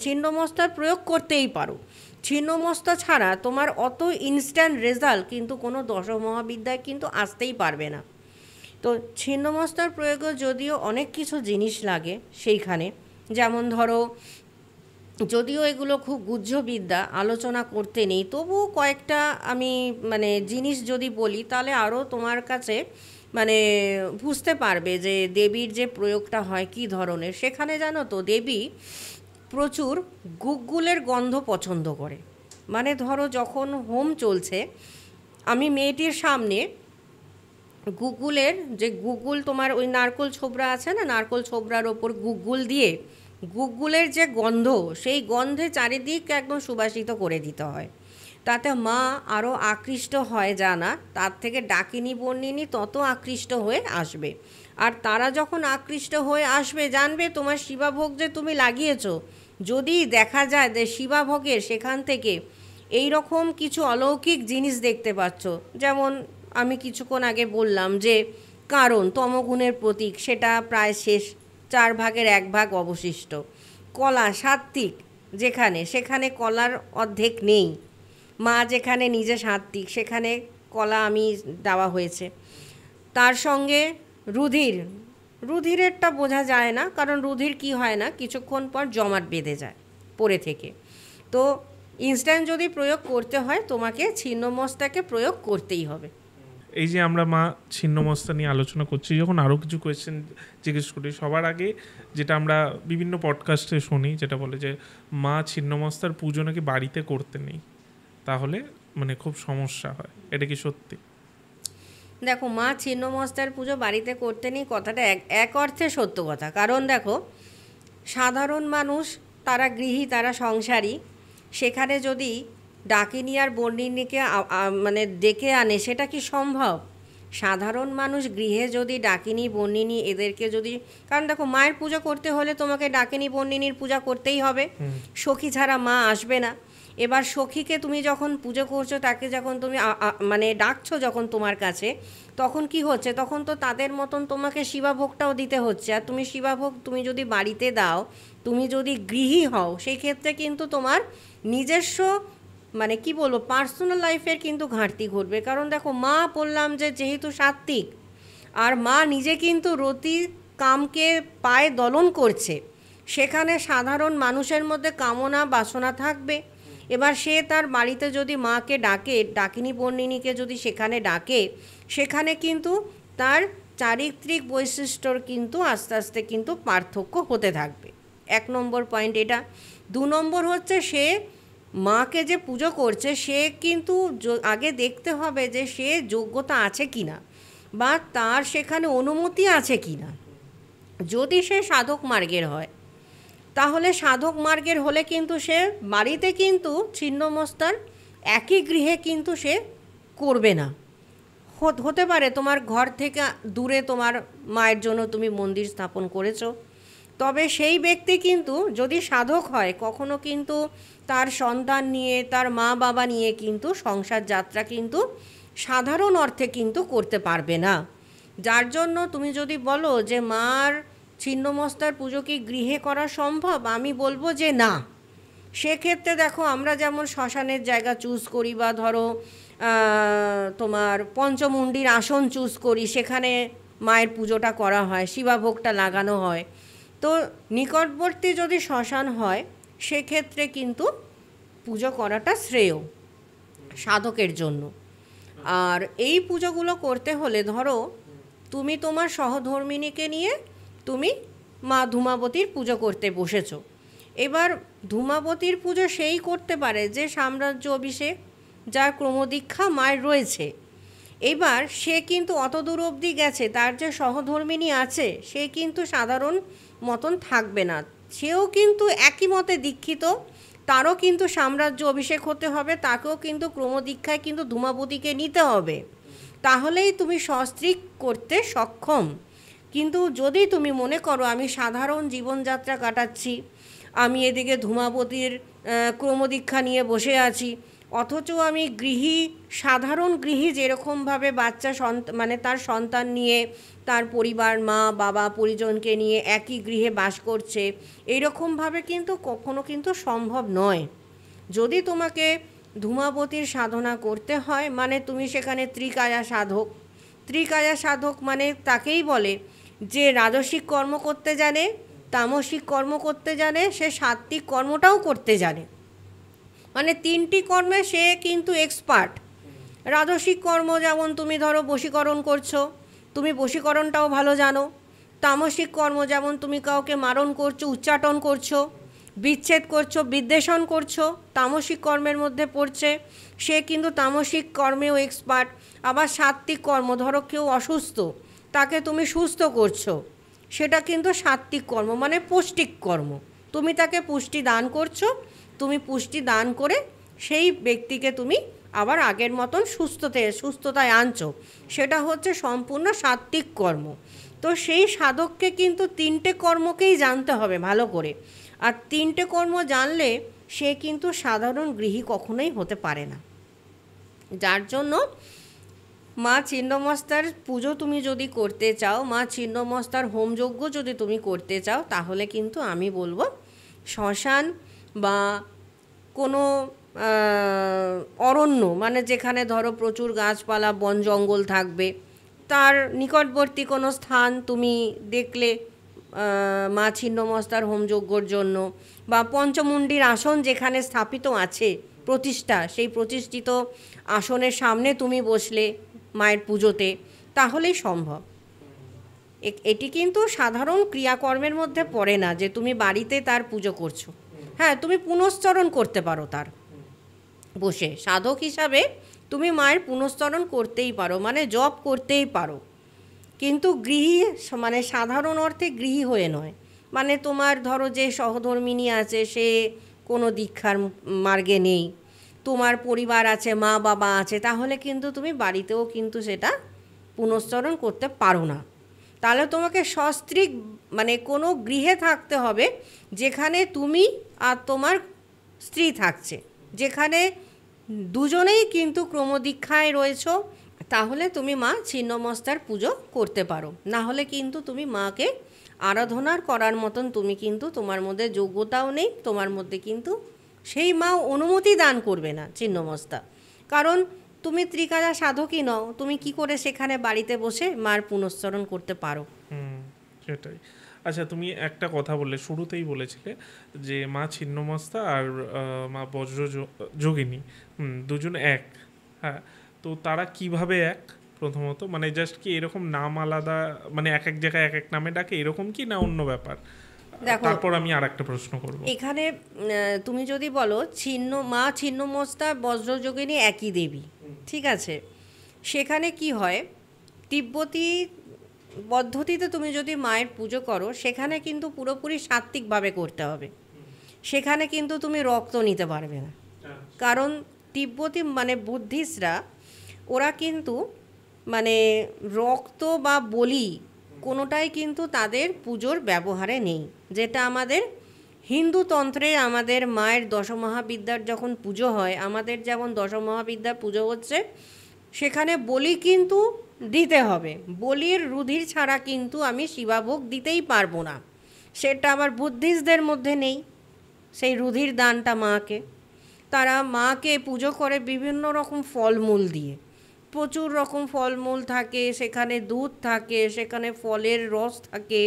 ছিন্নমস্তার প্রয়োগ করতেই পারো। ছিন্নমস্তা ছাড়া তোমার অত ইনস্ট্যান্ট রেজাল্ট কিন্তু কোনো দশমহাবিদ্যায় কিন্তু আসতেই পারবে না। তো ছিন্নমস্তার প্রয়োগে যদিও অনেক কিছু জিনিস লাগে সেইখানে, যেমন ধরো যদিও এগুলো খুব গুহ্যবিদ্যা, আলোচনা করতে নেই, তবুও কয়েকটা আমি মানে জিনিস যদি বলি তাহলে আরও তোমার কাছে মানে বুঝতে পারবে যে দেবীর যে প্রয়োগটা হয় কী ধরনের। সেখানে জানো তো দেবী প্রচুর গুগ্গুলের গন্ধ পছন্দ করে। মানে ধরো যখন হোম চলছে, আমি মেয়েটির সামনে গুগ্গুলের যে গুগ্গুল তোমার ওই নারকোল ছোবড়া আছে না, নারকোল ছোবড়ার ওপর গুগ্গুল দিয়ে গুগ্গুলের যে গন্ধ, সেই গন্ধে চারিদিক একদম সুবাসিত করে দিতে হয়, তাতে মা আরও আকৃষ্ট হয়, জানা তার থেকে ডাকিনী বর্ণিনী তত আকৃষ্ট হয়ে আসবে। আর তারা যখন আকৃষ্ট হয়ে আসবে জানবে তোমার শিবাভোগ যে তুমি লাগিয়েছো, যদি দেখা যায় যে শিবাভোগের সেখান থেকে এই রকম কিছু অলৌকিক জিনিস দেখতে পাচ্ছ, যেমন আমি কিছুক্ষণ আগে বললাম যে কারণ তমগুণের প্রতীক, সেটা প্রায় শেষ, 4 ভাগের 1 ভাগ অবশিষ্ট। কলা সাত্ত্বিক যেখানে, সেখানে কলার অর্ধেক নেই। মা যেখানে নিজে সাত্ত্বিক, সেখানে কলা আমি দেওয়া হয়েছে। তার সঙ্গে রুধির, রুধিরেরটা বোঝা যায় না, কারণ রুধির কি হয় না, কিছুক্ষণ পর জমাট বেঁধে যায় পরে থেকে। তো ইনস্ট্যান্ট যদি প্রয়োগ করতে হয় তোমাকে ছিন্নমস্তাকে প্রয়োগ করতেই হবে। এই যে আমরা মা ছিন্নমস্তা নিয়ে আলোচনা করছি, যখন আরও কিছু কোয়েশ্চেন জিজ্ঞেস করি, সবার আগে যেটা আমরা বিভিন্ন পডকাস্টে শুনি যেটা বলে যে মা ছিন্নমস্তার পুজো নাকি বাড়িতে করতে নেই, তাহলে মানে খুব সমস্যা হয়, এটা কি সত্যি? দেখো, মা ছিন্নমস্তার পুজো বাড়িতে করতে নেই কথাটা এক অর্থে সত্য কথা। কারণ দেখো, সাধারণ মানুষ তারা গৃহী, তারা সংসারী, সেখানে যদি ডাকিনী আর বর্ণিনীকে মানে ডেকে আনে, সেটা কি সম্ভব? সাধারণ মানুষ গৃহে যদি ডাকিনী বর্ণিনী এদেরকে যদি, কারণ দেখো মায়ের পুজো করতে হলে তোমাকে ডাকিনী বর্ণিনীর পূজা করতেই হবে, সখী ছাড়া মা আসবে না। এবার সখীকে তুমি যখন পুজো করছো, তাকে যখন তুমি মানে ডাকছো যখন তোমার কাছে, তখন কি হচ্ছে, তখন তো তাদের মতন তোমাকে শিবাভোগটাও দিতে হচ্ছে। আর তুমি শিবাভোগ তুমি যদি বাড়িতে দাও, তুমি যদি গৃহী হও, সেই ক্ষেত্রে কিন্তু তোমার নিজস্ব মানে কি বলবো পার্সোনাল লাইফের কিন্তু ঘাটতি ঘটবে। কারণ দেখো মা বললাম যে যেহেতু সাত্ত্বিক, আর মা নিজে কিন্তু রতি কামকে পায়ে দলন করছে, সেখানে সাধারণ মানুষের মধ্যে কামনা বাসনা থাকবে। এবার সে তার বাড়িতে যদি মাকে ডাকে, ডাকিনী বর্ণিনীকে যদি সেখানে ডাকে, সেখানে কিন্তু তার চারিত্রিক বৈশিষ্ট্যর কিন্তু আস্তে আস্তে কিন্তু পার্থক্য হতে থাকবে। 1 নম্বর পয়েন্ট এটা। 2 নম্বর হচ্ছে সে মাকে যে পুজো করছে, সে কিন্তু আগে দেখতে হবে যে সে যোগ্যতা আছে কি না, বা তার সেখানে অনুমতি আছে কি না। যদি সে সাধক মার্গের হয়, তাহলে সাধক মার্গের হলে কিন্তু সে বাড়িতে কিন্তু ছিন্নমস্তার একই গৃহে কিন্তু সে করবে না। হতে পারে তোমার ঘর থেকে দূরে তোমার মায়ের জন্য তুমি মন্দির স্থাপন করেছো, তবে সেই ব্যক্তি কিন্তু যদি সাধক হয়, কখনো কিন্তু তার সন্তান নিয়ে, তার মা বাবা নিয়ে কিন্তু সংসার যাত্রা কিন্তু সাধারণ অর্থে কিন্তু করতে পারবে না। যার জন্য তুমি যদি বলো যে মার ছিন্নমস্তার পুজো কি গৃহে করা সম্ভব, আমি বলবো যে না। সেক্ষেত্রে দেখো আমরা যেমন শ্মশানের জায়গা চুজ করি, বা ধরো তোমার পঞ্চমুণ্ডির আসন চুজ করি, সেখানে মায়ের পুজোটা করা হয়, শিবাভোগটা লাগানো হয়। তো নিকটবর্তী যদি শ্মশান হয়, সেক্ষেত্রে কিন্তু পুজো করাটা শ্রেয় সাধকের জন্য। আর এই পুজোগুলো করতে হলে ধরো তুমি তোমার সহধর্মিণীকে নিয়ে তুমি মা ধূমাবতীর পুজো করতে বসেছো, এবার ধূমাবতীর পুজো সেই করতে পারে যে সাম্রাজ্য অভিষেক, যার ক্রমদীক্ষা মায়ের রয়েছে। এবার সে কিন্তু অত দূর অবধি গেছে, তার যে সহধর্মিণী আছে সে কিন্তু সাধারণ মতন থাকবে না, সেও কিন্তু একই মতে দীক্ষিত, তারও কিন্তু সাম্রাজ্য অভিষেক হতে হবে, তাকেও কিন্তু ক্রমদীক্ষায় কিন্তু ধূমাবতীকে নিতে হবে, তাহলেই তুমি সস্ত্রীক করতে সক্ষম। কিন্তু যদি তুমি মনে করো আমি সাধারণ জীবনযাত্রা কাটাচ্ছি, আমি এদিকে ধূমাবতীর ক্রমদীক্ষা নিয়ে বসে আছি, অথচ আমি গৃহী, সাধারণ গৃহী যেরকমভাবে বাচ্চা মানে তার সন্তান নিয়ে তার পরিবার, মা বাবা পরিজনকে নিয়ে একই গৃহে বাস করছে, এইরকমভাবে কিন্তু কখনো কিন্তু সম্ভব নয়। যদি তোমাকে ধূমাবতীর সাধনা করতে হয় মানে তুমি সেখানে ত্রিকায়া সাধক। ত্রিকায়া সাধক মানে তাকেই বলে যে রাজসিক কর্ম করতে জানে, তামসিক কর্ম করতে জানে, সে সাত্ত্বিক কর্মটাও করতে জানে, মানে তিনটি কর্মে সে কিন্তু এক্সপার্ট। রাজসিক কর্ম যেমন তুমি ধরো বশীকরণ করছো, তুমি বশীকরণটাও ভালো জানো। তামসিক কর্ম যেমন তুমি কাউকে মারণ করছো, উচ্চাটন করছো, বিচ্ছেদ করছো, বিদ্বেষণ করছো, তামসিক কর্মের মধ্যে পড়ছে, সে কিন্তু তামসিক কর্মেও এক্সপার্ট। আবার সাত্ত্বিক কর্ম, ধরো কেউ অসুস্থ, তাকে তুমি সুস্থ করছো, সেটা কিন্তু সাত্ত্বিক কর্ম, মানে পৌষ্টিক কর্ম, তুমি তাকে পুষ্টি দান করছো, তুমি পুষ্টি দান করে সেই ব্যক্তিকে তুমি আবার আগের মতন সুস্থতায় আনছো, সেটা হচ্ছে সম্পূর্ণ সাত্ত্বিক কর্ম। তো সেই সাধককে কিন্তু তিনটে কর্মকেই জানতে হবে ভালো করে, আর তিনটে কর্ম জানলে সে কিন্তু সাধারণ গৃহী কখনোই হতে পারে না। যার জন্য মা ছিন্নমস্তার পুজো তুমি যদি করতে চাও, মা ছিন্নমস্তার হোমযজ্ঞ যদি তুমি করতে চাও, তাহলে কিন্তু আমি বলবো শ্মশান বা কোনো অরণ্য, মানে যেখানে ধরো প্রচুর গাছপালা বন জঙ্গল থাকবে, তার নিকটবর্তী কোনো স্থান তুমি দেখলে মা ছিন্নমস্তার হোমযজ্ঞর জন্য, বা পঞ্চমুণ্ডির আসন যেখানে স্থাপিত আছে প্রতিষ্ঠা, সেই প্রতিষ্ঠিত আসনের সামনে তুমি বসলে মায়ের পুজোতে, তাহলেই সম্ভব। এটি কিন্তু সাধারণ ক্রিয়াকর্মের মধ্যে পড়ে না যে তুমি বাড়িতে তার পুজো করছো। হ্যাঁ, তুমি পুনশ্চরণ করতে পারো, তার বসে সাধক হিসাবে তুমি মায়ের পুনশ্চরণ করতেই পারো, মানে জপ করতেই পারো, কিন্তু গৃহী মানে সাধারণ অর্থে গৃহী হয়ে নয়। মানে তোমার ধরো যে সহধর্মিণী আছে সে কোনো দীক্ষার মার্গে নেই, তোমার পরিবার আছে, মা বাবা আছে, তাহলে কিন্তু তুমি বাড়িতেও কিন্তু সেটা পুনশ্চরণ করতে পারো না। তাহলে তোমাকে সস্ত্রীক মানে কোনো গৃহে থাকতে হবে যেখানে তুমি আর তোমার স্ত্রী থাকছে, যেখানে দুজনেই কিন্তু ক্রমদীক্ষায় রয়েছো, তাহলে তুমি মা ছিন্নমস্তার পুজো করতে পারো। না হলে কিন্তু তুমি মাকে আরাধনার করার মতন তুমি কিন্তু তোমার মধ্যে যোগ্যতাও নেই, তোমার মধ্যে কিন্তু সেই মা অনুমতি দান করবে না ছিন্নমস্তা, কারণ তুমি ত্রিকায়া সাধকই নও, তুমি কি করে সেখানে বাড়িতে বসে মার পুনশ্চরণ করতে পারো? সেটাই। আচ্ছা, তুমি একটা কথা বললে, শুরুতেই বলেছিলে যে মা ছিন্নমস্তা আর মা বজ্র যোগিনী দুজন এক। হ্যাঁ, তো তারা কিভাবে এক? প্রথমত মানে জাস্ট কি এরকম নাম আলাদা, মানে এক এক জায়গায় এক এক নামে ডাকে, এরকম কি, না অন্য ব্যাপার? তারপর আমি আর একটা প্রশ্ন করব। এখানে তুমি যদি বলো মা ছিন্নমস্তা বজ্রযোগিনী একই দেবী, ঠিক আছে, সেখানে কি হয়, তিব্বতী পদ্ধতিতে তুমি যদি মায়ের পুজো করো সেখানে কিন্তু পুরোপুরি সাত্ত্বিকভাবে করতে হবে, সেখানে কিন্তু তুমি রক্ত নিতে পারবে না, কারণ তিব্বতী মানে বুদ্ধিস্টরা ওরা কিন্তু মানে রক্ত বা বলি কোনোটাই কিন্তু তাদের পুজোর ব্যবহারে নেই, যেটা আমাদের হিন্দু তন্ত্রে আমাদের মায়ের দশমহাবিদ্যার যখন পুজো হয়, আমাদের যেমন দশমহাবিদ্যার পুজো হচ্ছে, সেখানে বলি কিন্তু দিতে হবে, বলির রুধির ছাড়া কিন্তু আমি শিবাভোগ দিতেই পারবো না, সেটা আবার বুদ্ধিস্টদের মধ্যে নেই সেই রুধির দানটা মাকে। তারা মাকে পুজো করে বিভিন্ন রকম ফলমূল দিয়ে, প্রচুর রকম ফলমূল থাকে, সেখানে দুধ থাকে, সেখানে ফলের রস থাকে।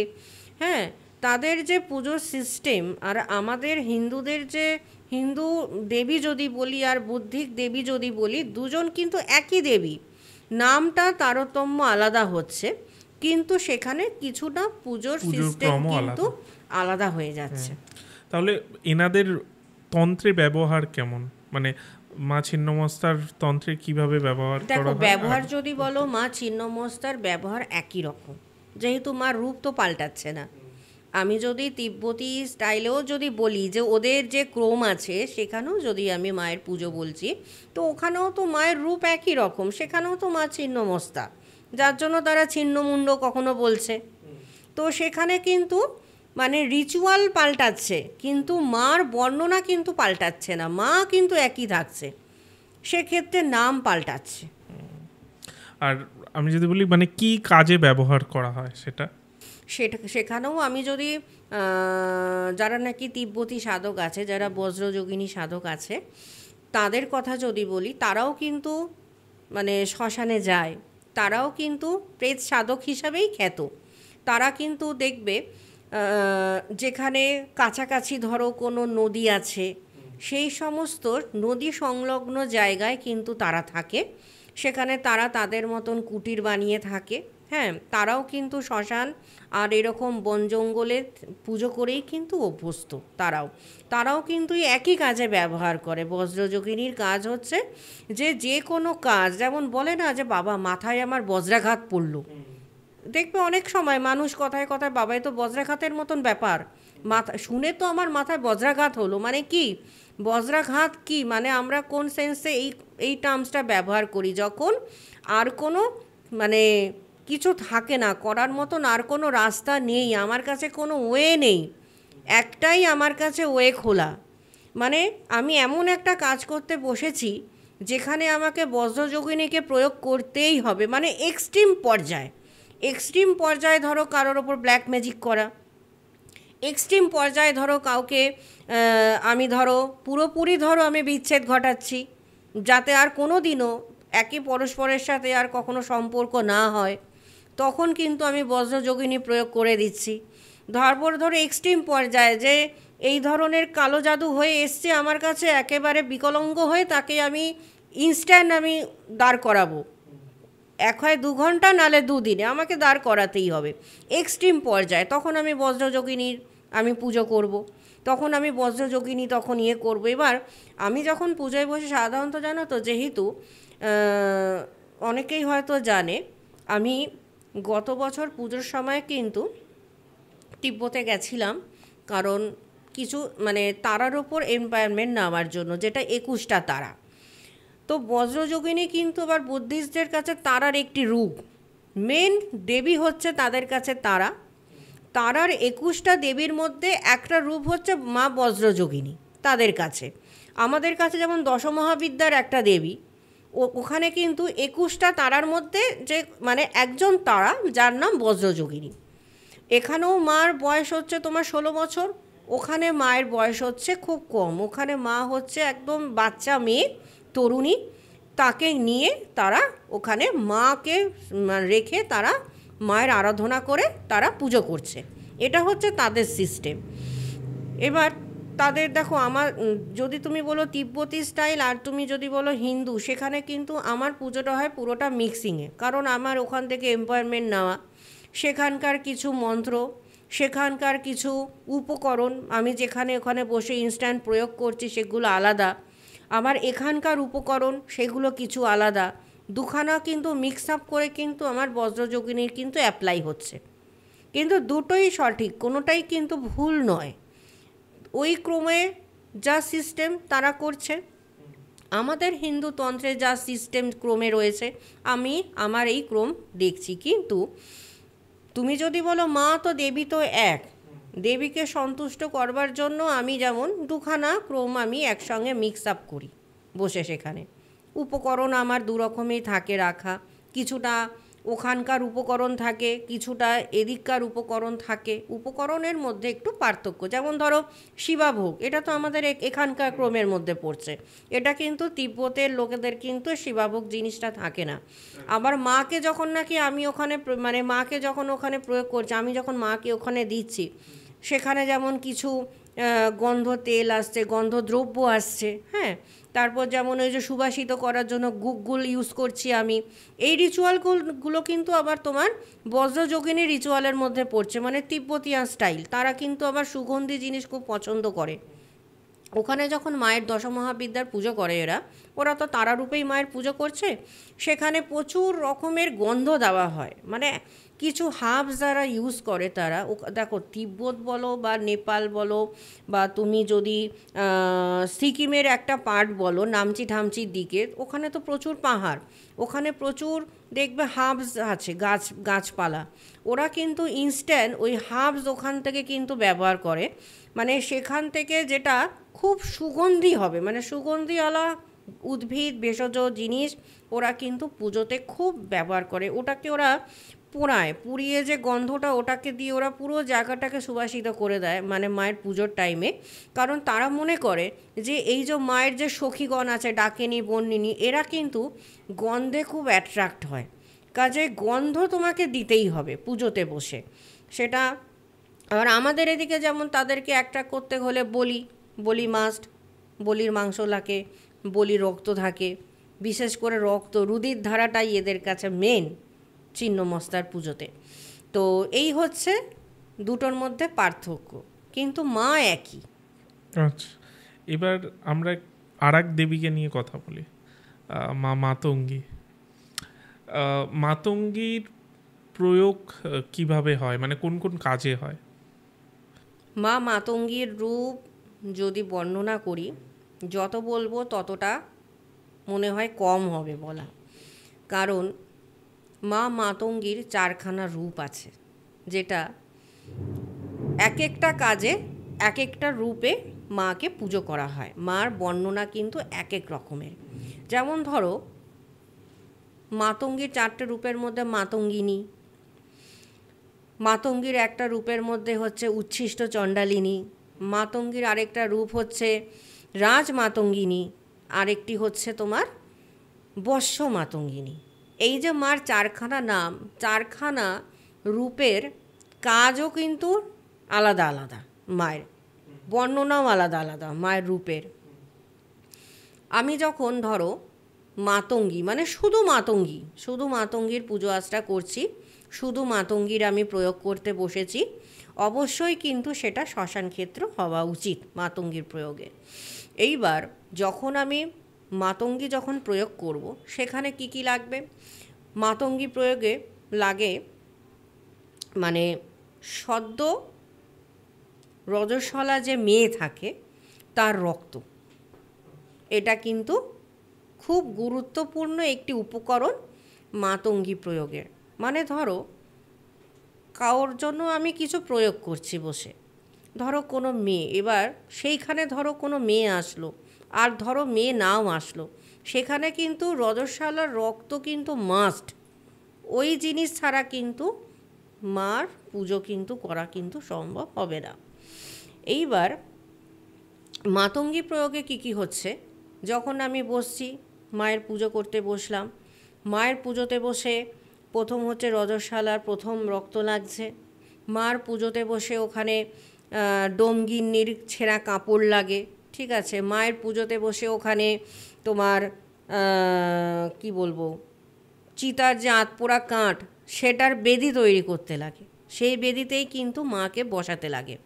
হ্যাঁ, তাদের যে পুজোর সিস্টেম আর আমাদের হিন্দুদের যে হিন্দু দেবী যদি বলি আর বৌদ্ধিক দেবী যদি বলি, দুজন কিন্তু একই দেবী, নামটা তারতম্য আলাদা হচ্ছে, কিন্তু সেখানে কিছুটা পুজোর সিস্টেম কিন্তু আলাদা হয়ে যাচ্ছে। তাহলে এনাদের তন্ত্রে ব্যবহার কেমন, মানে মা ছিন্নমস্তার তন্ত্রে কিভাবে ব্যবহার করা দেখো, হয়? ব্যবহার যদি বলো, মা ছিন্নমস্তার ব্যবহার একই রকম, যেহেতু মার রূপ তো পাল্টাচ্ছে না। আমি যদি তিব্বতী স্টাইলেও যদি বলি যে ওদের যে ক্রম আছে, সেখানেও যদি আমি মায়ের পুজো বলছি, তো ওখানেও তো মায়ের রূপ একই রকম, সেখানেও তো মা ছিন্নমস্তা, যার জন্য তারা ছিন্নমুণ্ড কখনো বলছে। তো সেখানে কিন্তু মানে রিচুয়াল পাল্টাচ্ছে, কিন্তু মার বর্ণনা কিন্তু পাল্টাচ্ছে না, মা কিন্তু একই থাকছে, সেক্ষেত্রে নাম পাল্টাচ্ছে। আর আমি যদি বলি মানে কি কাজে ব্যবহার করা হয় সেখানেও আমি যদি যারা নাকি তিব্বতী সাধক আছে, যারা বজ্রযোগিনী সাধক আছে, তাদের কথা যদি বলি, তারাও কিন্তু মানে শ্মশানে যায়, তারাও কিন্তু প্রেত সাধক হিসাবেই খ্যাত। তারা কিন্তু দেখবে যেখানে কাছাকাছি ধরো কোনো নদী আছে, সেই সমস্ত নদী সংলগ্ন জায়গায় কিন্তু তারা থাকে, সেখানে তারা তাদের মতন কুটির বানিয়ে থাকে। হ্যাঁ, তারাও কিন্তু শ্মশান আর এরকম বন জঙ্গলে পুজো করেই কিন্তু অভ্যস্ত। তারাও কিন্তু একই কাজে ব্যবহার করে। বজ্রযোগিনীর কাজ হচ্ছে যে কোনো কাজ, যেমন বলে না যে বাবা মাথায় আমার বজ্রাঘাত পড়লো, দেখবে অনেক সময় মানুষ কথায় কথায় বাবাই তো বজ্রাঘাতের মতন ব্যাপার, মাথা শুনে তো আমার মাথায় বজ্রাঘাত হলো, মানে কি বজ্রাঘাত কি, মানে আমরা কোন সেন্সে এই টার্মসটা ব্যবহার করি, যখন আর কোনো মানে কিছু থাকে না করার মতন, আর কোনো রাস্তা নেই, আমার কাছে কোনো ওয়ে নেই, একটাই আমার কাছে ওয়ে খোলা, মানে আমি এমন একটা কাজ করতে বসেছি যেখানে আমাকে বজ্রযোগিনীকে প্রয়োগ করতেই হবে, মানে এক্সট্রিম পর্যায়ে ধরো কারোর ওপর ব্ল্যাক ম্যাজিক করা, এক্সট্রিম পর্যায়ে ধরো কাউকে আমি ধরো পুরোপুরি ধরো আমি বিচ্ছেদ ঘটাচ্ছি, যাতে আর কোনো দিনও একে পরস্পরের সাথে আর কখনো সম্পর্ক না হয়, তখন কিন্তু আমি বজ্রযোগিনী প্রয়োগ করে দিচ্ছি। তারপর ধরো এক্সট্রিম পর্যায়ে যে এই ধরনের কালো জাদু হয়ে এসছে আমার কাছে, একেবারে বিকলাঙ্গ হয়ে, তাকে আমি ইনস্ট্যান্ট আমি দাঁড় করাবো, এক হয় 2 ঘন্টা, নালে 2 দিনে আমাকে দাঁড় করাতেই হবে, এক্সট্রিম পর্যায়ে, তখন আমি বজ্রযোগিনীর আমি পুজো করব, তখন আমি বজ্রযোগিনী তখন করব। এবার আমি যখন পুজোয় বসে, সাধারণত জানো তো, যেহেতু অনেকেই হয়তো জানে, আমি গত বছর পুজোর সময় কিন্তু তিব্বতে গেছিলাম, কারণ কিছু মানে তারার ওপর এম্পায়ারমেন্ট নেওয়ার জন্য, যেটা 21টা তারা। তো বজ্রযোগিনী কিন্তু আবার বুদ্ধিস্টদের কাছে তারার একটি রূপ, মেন দেবী হচ্ছে তাদের কাছে তারার 21টা দেবীর মধ্যে একটা রূপ হচ্ছে মা বজ্রযোগিনী তাদের কাছে। আমাদের কাছে যেমন দশমহাবিদ্যার একটা দেবী, ওখানে কিন্তু 21টা তারার মধ্যে যে মানে একজন তারা, যার নাম বজ্রযোগিনী। এখানেও মার বয়স হচ্ছে তোমার 16 বছর, ওখানে মায়ের বয়স হচ্ছে খুব কম, ওখানে মা হচ্ছে একদম বাচ্চা মেয়ে, তরুণী, তাকে নিয়ে তারা ওখানে মাকে রেখে তারা মায়ের আরাধনা করে তারা পুজো করছে, এটা হচ্ছে তাদের সিস্টেম। এবার তাদের দেখো, আমার যদি তুমি বলো তিব্বতী স্টাইল আর তুমি যদি বলো হিন্দু, সেখানে কিন্তু আমার পুজোটা হয় পুরোটা মিক্সিংয়ে, কারণ আমার ওখান থেকে এম্পায়ারমেন্ট নেওয়া, সেখানকার কিছু মন্ত্র, সেখানকার কিছু উপকরণ আমি যেখানে ওখানে বসে ইনস্ট্যান্ট প্রয়োগ করছি সেগুলো আলাদা, আমার এখানকার উপকরণ সেগুলো কিছু আলাদা, দুখানা কিন্তু মিক্স আপ করে কিন্তু আমার বজ্রযোগিনীর কিন্তু অ্যাপ্লাই হচ্ছে, কিন্তু দুটোই সঠিক, কোনোটাই কিন্তু ভুল নয়। ওই ক্রমে যা সিস্টেম তারা করছে, আমাদের হিন্দু তন্ত্রে যা সিস্টেম ক্রমে রয়েছে, আমি আমার এই ক্রম দেখছি। কিন্তু তুমি যদি বলো মা তো দেবী তো এক, দেবীকে সন্তুষ্ট করবার জন্য আমি যেমন দুখানা ক্রম আমি একসঙ্গে মিক্স আপ করি বসে, সেখানে উপকরণ আমার 2 রকমই থাকে রাখা, কিছুটা ওখানকার উপকরণ থাকে, কিছুটা এদিককার উপকরণ থাকে, উপকরণের মধ্যে একটু পার্থক্য, যেমন ধরো শিবাভোগ, এটা তো আমাদের এখানকার ক্রমের মধ্যে পড়ছে, এটা কিন্তু তিব্বতের লোকেদের কিন্তু শিবাভোগ জিনিসটা থাকে না। আবার মাকে যখন নাকি আমি ওখানে মানে মাকে যখন ওখানে প্রয়োগ করছি, আমি যখন মাকে ওখানে দিচ্ছি, সেখানে যেমন কিছু গন্ধ তেল আসছে, গন্ধ দ্রব্য আসছে, হ্যাঁ। তারপর যেমন ওই যে সুবাসিত করার জন্য গুগ্গুল ইউজ করছি আমি। এই রিচুয়ালগুলো কিন্তু আবার তোমার বজ্রযোগিনী রিচুয়ালের মধ্যে পড়ছে, মানে তিব্বতিয়ান স্টাইল। তারা কিন্তু আবার সুগন্ধি জিনিস খুব পছন্দ করে। ওখানে যখন মায়ের দশমহাবিদ্যার পুজো করে ওরা তো তারারূপেই মায়ের পুজো করছে, সেখানে প্রচুর রকমের গন্ধ দেওয়া হয়। মানে কিছু হার্বস যারা ইউজ করে তারা, দেখো তিব্বত বলো বা নেপাল বলো, বা তুমি যদি সিকিমের একটা পার্ট বলো নামচি ঠামচির দিকে, ওখানে তো প্রচুর পাহাড়, ওখানে প্রচুর দেখবে হার্বস আছে, গাছপালা। ওরা কিন্তু ইনস্ট্যান্ট ওই হার্বস ওখান থেকে কিন্তু ব্যবহার করে, মানে সেখান থেকে যেটা খুব সুগন্ধি হবে, মানে সুগন্ধিওয়ালা উদ্ভিদ ভেষজ জিনিস ওরা কিন্তু পুজোতে খুব ব্যবহার করে। ওটাকে ওরা পোড়ায়, পুড়িয়ে যে গন্ধটা ওটাকে দিয়ে ওরা পুরো জায়গাটাকে সুবাসিত করে দেয়, মানে মায়ের পুজোর টাইমে। কারণ তারা মনে করে যে এই যে মায়ের যে সখীগণ আছে, ডাকিনী বন্যিনী, এরা কিন্তু গন্ধে খুব অ্যাট্রাক্ট হয়, কাজে গন্ধ তোমাকে দিতেই হবে পুজোতে বসে। সেটা আবার আমাদের এদিকে যেমন তাদেরকে অ্যাট্রাক্ট করতে হলে বলি মাস্ট, বলির মাংস লাগে, বলি রক্ত থাকে, বিশেষ করে রক্ত রুধির ধারাটাই এদের কাছে মেন ছিন্নমস্তার পুজোতে। তো এই হচ্ছে দুটোর মধ্যে পার্থক্য, কিন্তু মা একই। আচ্ছা, এবার আমরা আর এক দেবীকে নিয়ে কথা বলি, মা মাতঙ্গী। মাতঙ্গীর প্রয়োগ কিভাবে হয়, মানে কোন কোন কাজে হয়? মা মাতঙ্গীর রূপ যদি বর্ণনা করি, যত বলবো ততটা মনে হয় কম হবে বলা। কারণ মা মাতঙ্গীর 4খানা রূপ আছে, যেটা এক একটা কাজে এক একটা রূপে মাকে পুজো করা হয়। মার বর্ণনা কিন্তু এক এক রকমের। যেমন ধরো মাতঙ্গীর 4টে রূপের মধ্যে মাতঙ্গিনী, মাতঙ্গীর একটা রূপের মধ্যে হচ্ছে উচ্ছিষ্ট চণ্ডালিনী, মাতঙ্গীর আরেকটা রূপ হচ্ছে রাজ মাতঙ্গিনী, আরেকটি হচ্ছে তোমার বর্ষ মাতঙ্গিনী। এই যে মার 4খানা নাম, 4খানা রূপের কাজও কিন্তু আলাদা আলাদা, মায়ের বর্ণনাও আলাদা আলাদা মায়ের রূপের। আমি যখন ধরো মাতঙ্গী, মানে শুধু মাতঙ্গীর পুজো আচরা করছি, শুধু মাতঙ্গীর আমি প্রয়োগ করতে বসেছি, অবশ্যই কিন্তু সেটা শ্মশান ক্ষেত্র হওয়া উচিত মাতঙ্গীর প্রয়োগে। এইবার যখন আমি মাতঙ্গী যখন প্রয়োগ করব, সেখানে কি কি লাগবে? মাতঙ্গী প্রয়োগে লাগে মানে সদ্য রজস্বলা যে মেয়ে থাকে তার রক্ত, এটা কিন্তু খুব গুরুত্বপূর্ণ একটি উপকরণ মাতঙ্গী প্রয়োগের। মানে ধরো কারোর জন্য আমি কিছু প্রয়োগ করছি বসে, ধরো কোনো মেয়ে, এবার সেইখানে ধরো কোনো মেয়ে আসলো, আর ধরো মেয়ে নাও আসলো, সেখানে কিন্তু রজস্বলার রক্ত কিন্তু মাস্ট। ওই জিনিস ছাড়া কিন্তু মার পুজো কিন্তু করা কিন্তু সম্ভব হবে না। এইবার মাতঙ্গী প্রয়োগে কি কি হচ্ছে, যখন আমি বসছি মায়ের পুজো করতে বসলাম, মায়ের পুজোতে বসে প্রথম হচ্ছে রজস্বলার প্রথম রক্ত লাগছে, মার পুজোতে বসে ওখানে ডোমগিন্নির ছেঁড়া কাপড় লাগে, ঠিক আছে। মায়ের পুজোতে বসে ওখানে তোমার কি বলবো, চিতার যে আতপোড়া কাঠ, সেটার বেদি তৈরি করতে লাগে, সেই বেদিতেই কিন্তু মাকে বসাতে লাগে।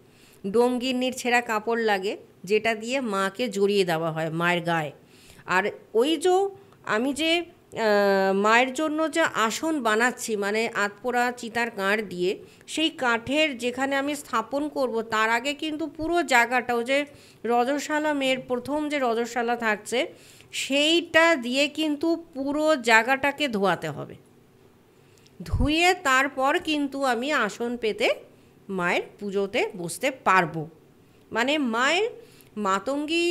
ডোমগিন্নির ছেঁড়া কাপড় লাগে, যেটা দিয়ে মাকে জড়িয়ে দেওয়া হয় মায়ের গায়ে। আর ওই যে আমি যে মায়ের জন্য যে আসন বানাচ্ছি, মানে আতপোড়া চিতার কাঠ দিয়ে, সেই কাঠের যেখানে আমি স্থাপন করব, তার আগে কিন্তু পুরো জায়গাটাও যে রজস্বলা মেয়ের প্রথম যে রজস্বলা থাকছে, সেইটা দিয়ে কিন্তু পুরো জায়গাটাকে ধোয়াতে হবে। ধুয়ে তারপর কিন্তু আমি আসন পেতে মায়ের পুজোতে বসতে পারবো। মানে মায়ের মাতঙ্গী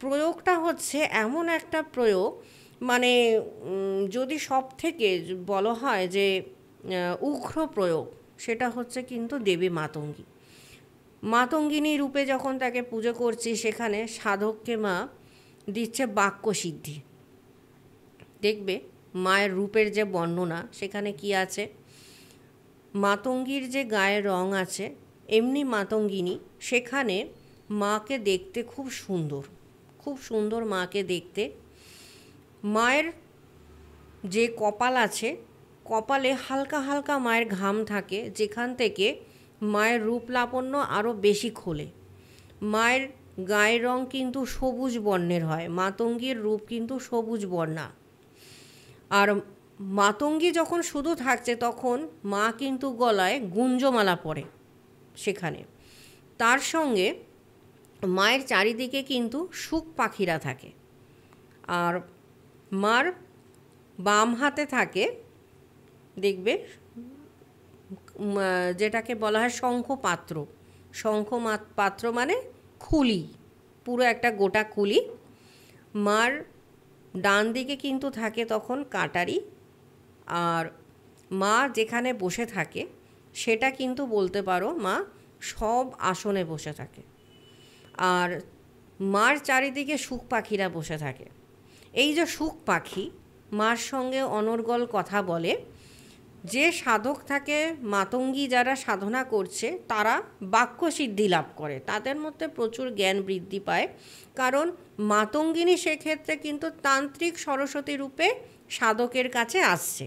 প্রয়োগটা হচ্ছে এমন একটা প্রয়োগ, মানে যদি সব থেকে বলা হয় যে উগ্র প্রয়োগ, সেটা হচ্ছে কিন্তু দেবী মাতঙ্গী। মাতঙ্গিনী রূপে যখন তাকে পুজো করছি, সেখানে সাধককে মা দিচ্ছে বাক্য সিদ্ধি। দেখবে মায়ের রূপের যে বর্ণনা, সেখানে কি আছে, মাতঙ্গীর যে গায়ের রং আছে, এমনি মাতঙ্গিনী সেখানে মাকে দেখতে খুব সুন্দর, খুব সুন্দর মাকে দেখতে। মায়ের যে কপাল আছে, কপালে হালকা হালকা মায়ের ঘাম থাকে, যেখান থেকে মায়ের রূপ লাবণ্য আরও বেশি খোলে। মায়ের গায়ের রং কিন্তু সবুজ বর্ণের হয়, মাতঙ্গীর রূপ কিন্তু সবুজ বর্ণা। আর মাতঙ্গী যখন শুধু থাকছে তখন মা কিন্তু গলায় গুঞ্জমালা পরে সেখানে। তার সঙ্গে মায়ের চারিদিকে কিন্তু শুক পাখিরা থাকে। আর মার বাম হাতে থাকে দেখবে যেটাকে বলা হয় শঙ্খপাত্র। পাত্র মানে খুলি, পুরো একটা গোটা খুলি। মার ডান দিকে কিন্তু থাকে তখন কাটারি। আর মা যেখানে বসে থাকে সেটা কিন্তু বলতে পারো মা সব আসনে বসে থাকে। আর মার চারিদিকে শুক পাখিরা বসে থাকে। এই যে শুক পাখি মার সঙ্গে অনর্গল কথা বলে। যে সাধক থাকে, মাতঙ্গী যারা সাধনা করছে তারা বাক্য সিদ্ধি লাভ করে, তাদের মধ্যে প্রচুর জ্ঞান বৃদ্ধি পায়। কারণ মাতঙ্গিনী সেক্ষেত্রে কিন্তু তান্ত্রিক সরস্বতী রূপে সাধকের কাছে আসছে।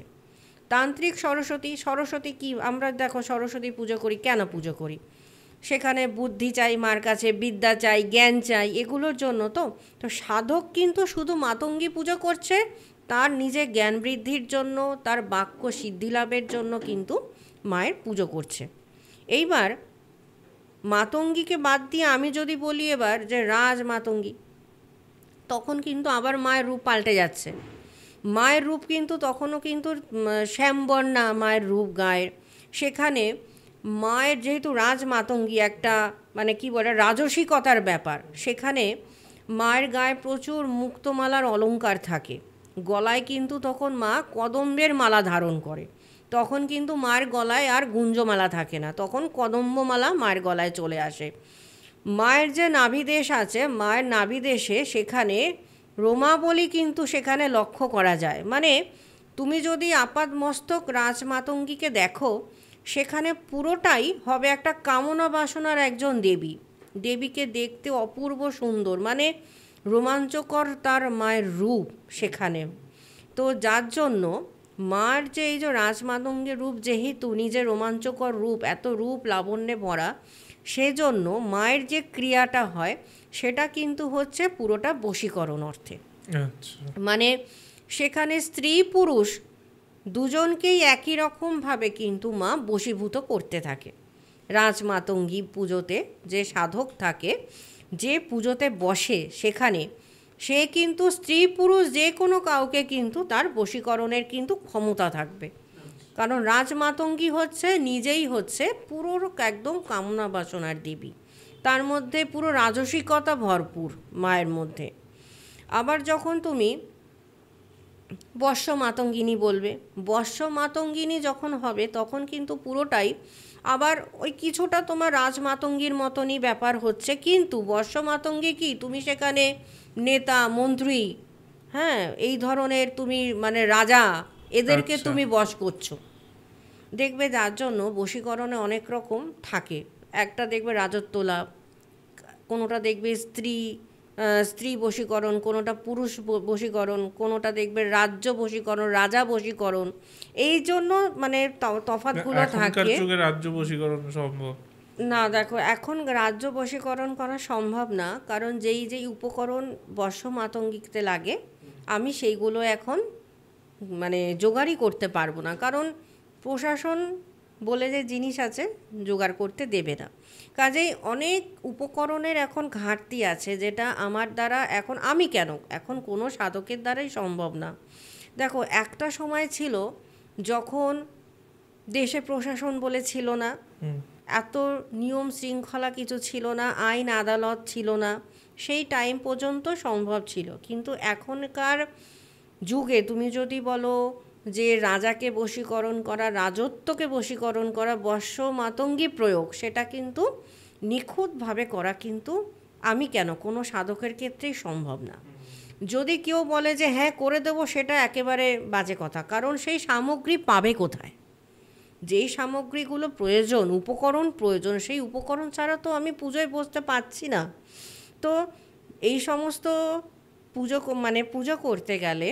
তান্ত্রিক সরস্বতী কি, আমরা দেখো সরস্বতী পুজো করি, কেন পুজো করি? সেখানে বুদ্ধি চাই মার কাছে, বিদ্যা চাই, জ্ঞান চাই, এগুলোর জন্য। তো সাধক কিন্তু শুধু মাতঙ্গী পুজো করছে তার নিজের জ্ঞান বৃদ্ধির জন্য, তার বাক্য সিদ্ধি লাভের জন্য কিন্তু মায়ের পুজো করছে। এইবার মাতঙ্গীকে বাদ দিয়ে আমি যদি বলি এবার যে রাজ মাতঙ্গী, তখন কিন্তু আবার মায়ের রূপ পাল্টে যাচ্ছে। মায়ের রূপ কিন্তু তখনও কিন্তু শ্যামবর্ণা মায়ের রূপ গায়ের। সেখানে মায়ের যেহেতু রাজ মাতঙ্গী একটা মানে কি বলে রাজসিকতার ব্যাপার, সেখানে মায়ের গায়ে প্রচুর মুক্তমালার অলংকার থাকে। গলায় কিন্তু তখন মা কদম্বের মালা ধারণ করে। তখন কিন্তু মায়ের গলায় আর গুঞ্জমালা থাকে না, তখন কদম্বমালা মায়ের গলায় চলে আসে। মায়ের যে নাভিদেশ আছে, মায়ের নাভিদেশে সেখানে রোমাবলী কিন্তু সেখানে লক্ষ্য করা যায়। মানে তুমি যদি আপাতমস্তক রাজমাতঙ্গীকে দেখো, সেখানে পুরোটাই হবে একটা কামনা বাসনার একজন দেবী। দেবীকে দেখতে অপূর্ব সুন্দর, মানে রোমাঞ্চকর তার মায়ের রূপ সেখানে। তো যার জন্য মার যে এই যে রাজমাতঙ্গের রূপ যেহেতু নিজে রোমাঞ্চকর রূপ, এত রূপ লাবণ্যে ভরা, সেজন্য মায়ের যে ক্রিয়াটা হয় সেটা কিন্তু হচ্ছে পুরোটা বশীকরণ অর্থে। মানে সেখানে স্ত্রী পুরুষ দুজনকেই একই রকমভাবে কিন্তু মা বশীভূত করতে থাকে। রাজমাতঙ্গী পুজোতে যে সাধক থাকে, যে পুজোতে বসে, সেখানে সে কিন্তু স্ত্রী পুরুষ যে কোনো কাউকে কিন্তু তার বশীকরণের কিন্তু ক্ষমতা থাকবে। কারণ রাজমাতঙ্গী হচ্ছে নিজেই হচ্ছে পুরো একদম কামনা বাসনার দেবী, তার মধ্যে পুরো রাজসিকতা ভরপুর মায়ের মধ্যে। আবার যখন তুমি বর্ষ মাতঙ্গিনী বলবে, বর্ষ মাতঙ্গিনী যখন হবে তখন কিন্তু পুরোটাই আবার ওই কিছুটা তোমার রাজমাতঙ্গীর মতনই ব্যাপার হচ্ছে। কিন্তু বর্ষ মাতঙ্গী কি, তুমি সেখানে নেতা মন্ত্রী, হ্যাঁ এই ধরনের তুমি মানে রাজা, এদেরকে তুমি বশ করছো দেখবে। যার জন্য বশীকরণে অনেক রকম থাকে। একটা দেখবে রাজত্ব লাভ, কোনোটা দেখবে স্ত্রী বশীকরণ, কোনোটা পুরুষ বশীকরণ, কোনোটা দেখবে রাজ্য বশীকরণ, রাজা বশীকরণ। এই জন্য মানে তফাৎগুলো থাকে। রাজ্য বশীকরণ সম্ভব না, দেখো এখন রাজ্য বশীকরণ করা সম্ভব না, কারণ যেই উপকরণ বর্ষ মাতঙ্গিতে লাগে আমি সেইগুলো এখন মানে জোগাড়ই করতে পারবো না, কারণ প্রশাসন বলে যে জিনিস আছে জোগাড় করতে দেবে না। কাজেই অনেক উপকরণের এখন ঘাটতি আছে, যেটা আমার দ্বারা এখন কোনো সাধকের দ্বারাই সম্ভব না। দেখো একটা সময় ছিল যখন দেশে প্রশাসন বলে ছিল না, এত নিয়ম শৃঙ্খলা কিছু ছিল না, আইন আদালত ছিল না, সেই টাইম পর্যন্ত সম্ভব ছিল। কিন্তু এখনকার যুগে তুমি যদি বলো যে রাজাকে বশীকরণ করা, রাজত্বকে বশীকরণ করা, বর্ষ মাতঙ্গী প্রয়োগ, সেটা কিন্তু নিখুঁতভাবে করা কিন্তু কোনো সাধকের ক্ষেত্রেই সম্ভব না। যদি কেউ বলে যে হ্যাঁ করে দেবো, সেটা একেবারে বাজে কথা, কারণ সেই সামগ্রী পাবে কোথায়? যেই সামগ্রীগুলো প্রয়োজন, উপকরণ প্রয়োজন, সেই উপকরণ ছাড়া তো আমি পুজোয় বসতে পারছি না। তো এই সমস্ত পুজো করতে গেলে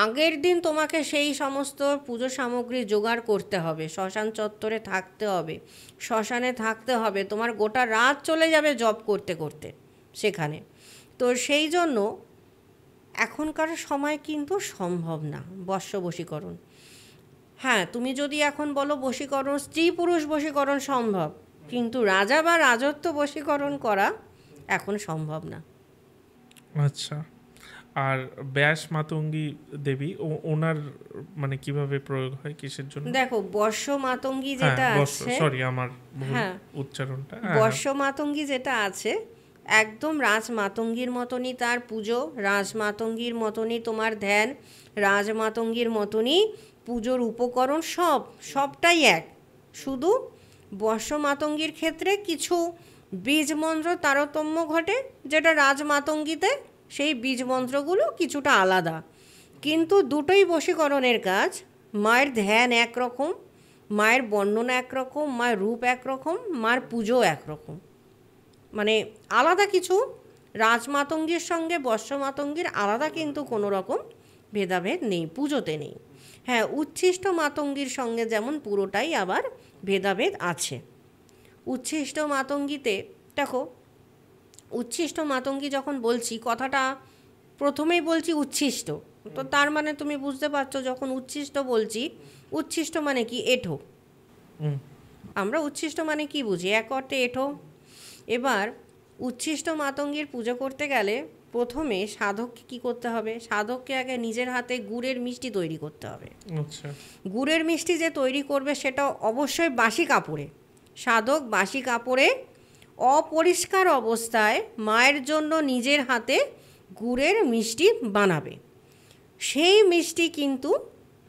আগের দিন তোমাকে সেই সমস্ত পুজো সামগ্রী জোগাড় করতে হবে, শ্মশান চত্বরে থাকতে হবে, শ্মশানে থাকতে হবে, তোমার গোটা রাত চলে যাবে জব করতে করতে সেখানে। তো সেই জন্য এখনকার সময় কিন্তু সম্ভব না বশীকরণ। হ্যাঁ, তুমি যদি এখন বলো বশীকরণ, স্ত্রী পুরুষ বশীকরণ সম্ভব, কিন্তু রাজা বা রাজত্ব বশীকরণ করা এখন সম্ভব না। আচ্ছা, আর ব্যাস মাতঙ্গী দেবী ওনার মানে কিভাবে প্রয়োগ হয়, কিসের জন্য? দেখো, বর্ষ মাতঙ্গী যেটা আছে, সরি আমার হ্যাঁ উচ্চারণটা, বর্ষ মাতঙ্গী যেটা আছে একদম রাজ মাতঙ্গীর মতনই তার পুজো, রাজ মাতঙ্গীর মতনই তোমার ধ্যান, রাজ মাতঙ্গীর মতনই পুজোর উপকরণ, সবটাই এক। শুধু বর্ষ মাতঙ্গীর ক্ষেত্রে কিছু বীজ মন্ত্র তারতম্য ঘটে, যেটা রাজ মাতঙ্গীতে সেই বীজ মন্ত্রগুলো কিছুটা আলাদা, কিন্তু দুটোই বশীকরণের কাজ। মায়ের ধ্যান একরকম, মায়ের বর্ণনা একরকম, মায়ের রূপ একরকম, মায়ের পুজো একরকম, মানে আলাদা কিছু রাজমাতঙ্গীর সঙ্গে বর্ষ মাতঙ্গীর আলাদা কিন্তু কোনো রকম ভেদাভেদ নেই, পুজোতে নেই। হ্যাঁ, উচ্ছিষ্ট মাতঙ্গীর সঙ্গে যেমন পুরোটাই আবার ভেদাভেদ আছে। উচ্ছিষ্ট মাতঙ্গীতে দেখো, উচ্ছিষ্ট মাতঙ্গী যখন বলছি, কথাটা প্রথমেই বলছি উচ্ছিষ্ট, তো তার মানে তুমি বুঝতে পারছো যখন উচ্ছিষ্ট বলছি, উচ্ছিষ্ট মানে কি? এঁঠো। আমরা উচ্ছিষ্ট মানে কি বুঝি? এক অর্থে এঁঠো। এবার উচ্ছিষ্ট মাতঙ্গীর পুজো করতে গেলে প্রথমে সাধককে কী করতে হবে? সাধককে আগে নিজের হাতে গুড়ের মিষ্টি তৈরি করতে হবে। আচ্ছা, গুড়ের মিষ্টি যে তৈরি করবে সেটা অবশ্যই বাসি কাপড়ে, সাধক বাসি কাপড়ে অপরিষ্কার অবস্থায় মায়ের জন্য নিজের হাতে গুড়ের মিষ্টি বানাবে। সেই মিষ্টি কিন্তু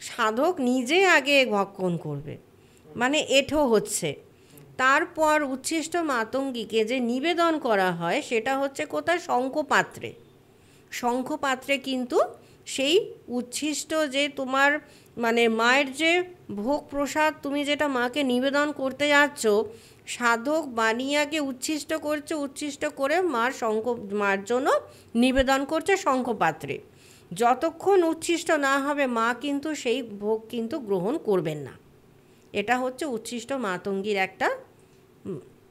সাধক নিজে আগে ভক্ষণ করবে, মানে এঁঠো হচ্ছে। তারপর উচ্ছিষ্ট মাতঙ্গীকে যে নিবেদন করা হয় সেটা হচ্ছে কোথায়? শঙ্খপাত্রে। শঙ্খপাত্রে কিন্তু সেই উচ্ছিষ্ট যে তোমার মানে মায়ের যে ভোগ প্রসাদ তুমি যেটা মাকে নিবেদন করতে যাচ্ছ, সাধক বানিয়ে আগে উচ্ছিষ্ট করছে, উচ্ছিষ্ট করে মার জন্য নিবেদন করছে শঙ্খপাত্রে। যতক্ষণ উচ্ছিষ্ট না হবে মা কিন্তু সেই ভোগ কিন্তু গ্রহণ করবেন না। এটা হচ্ছে উচ্ছিষ্ট মাতঙ্গীর একটা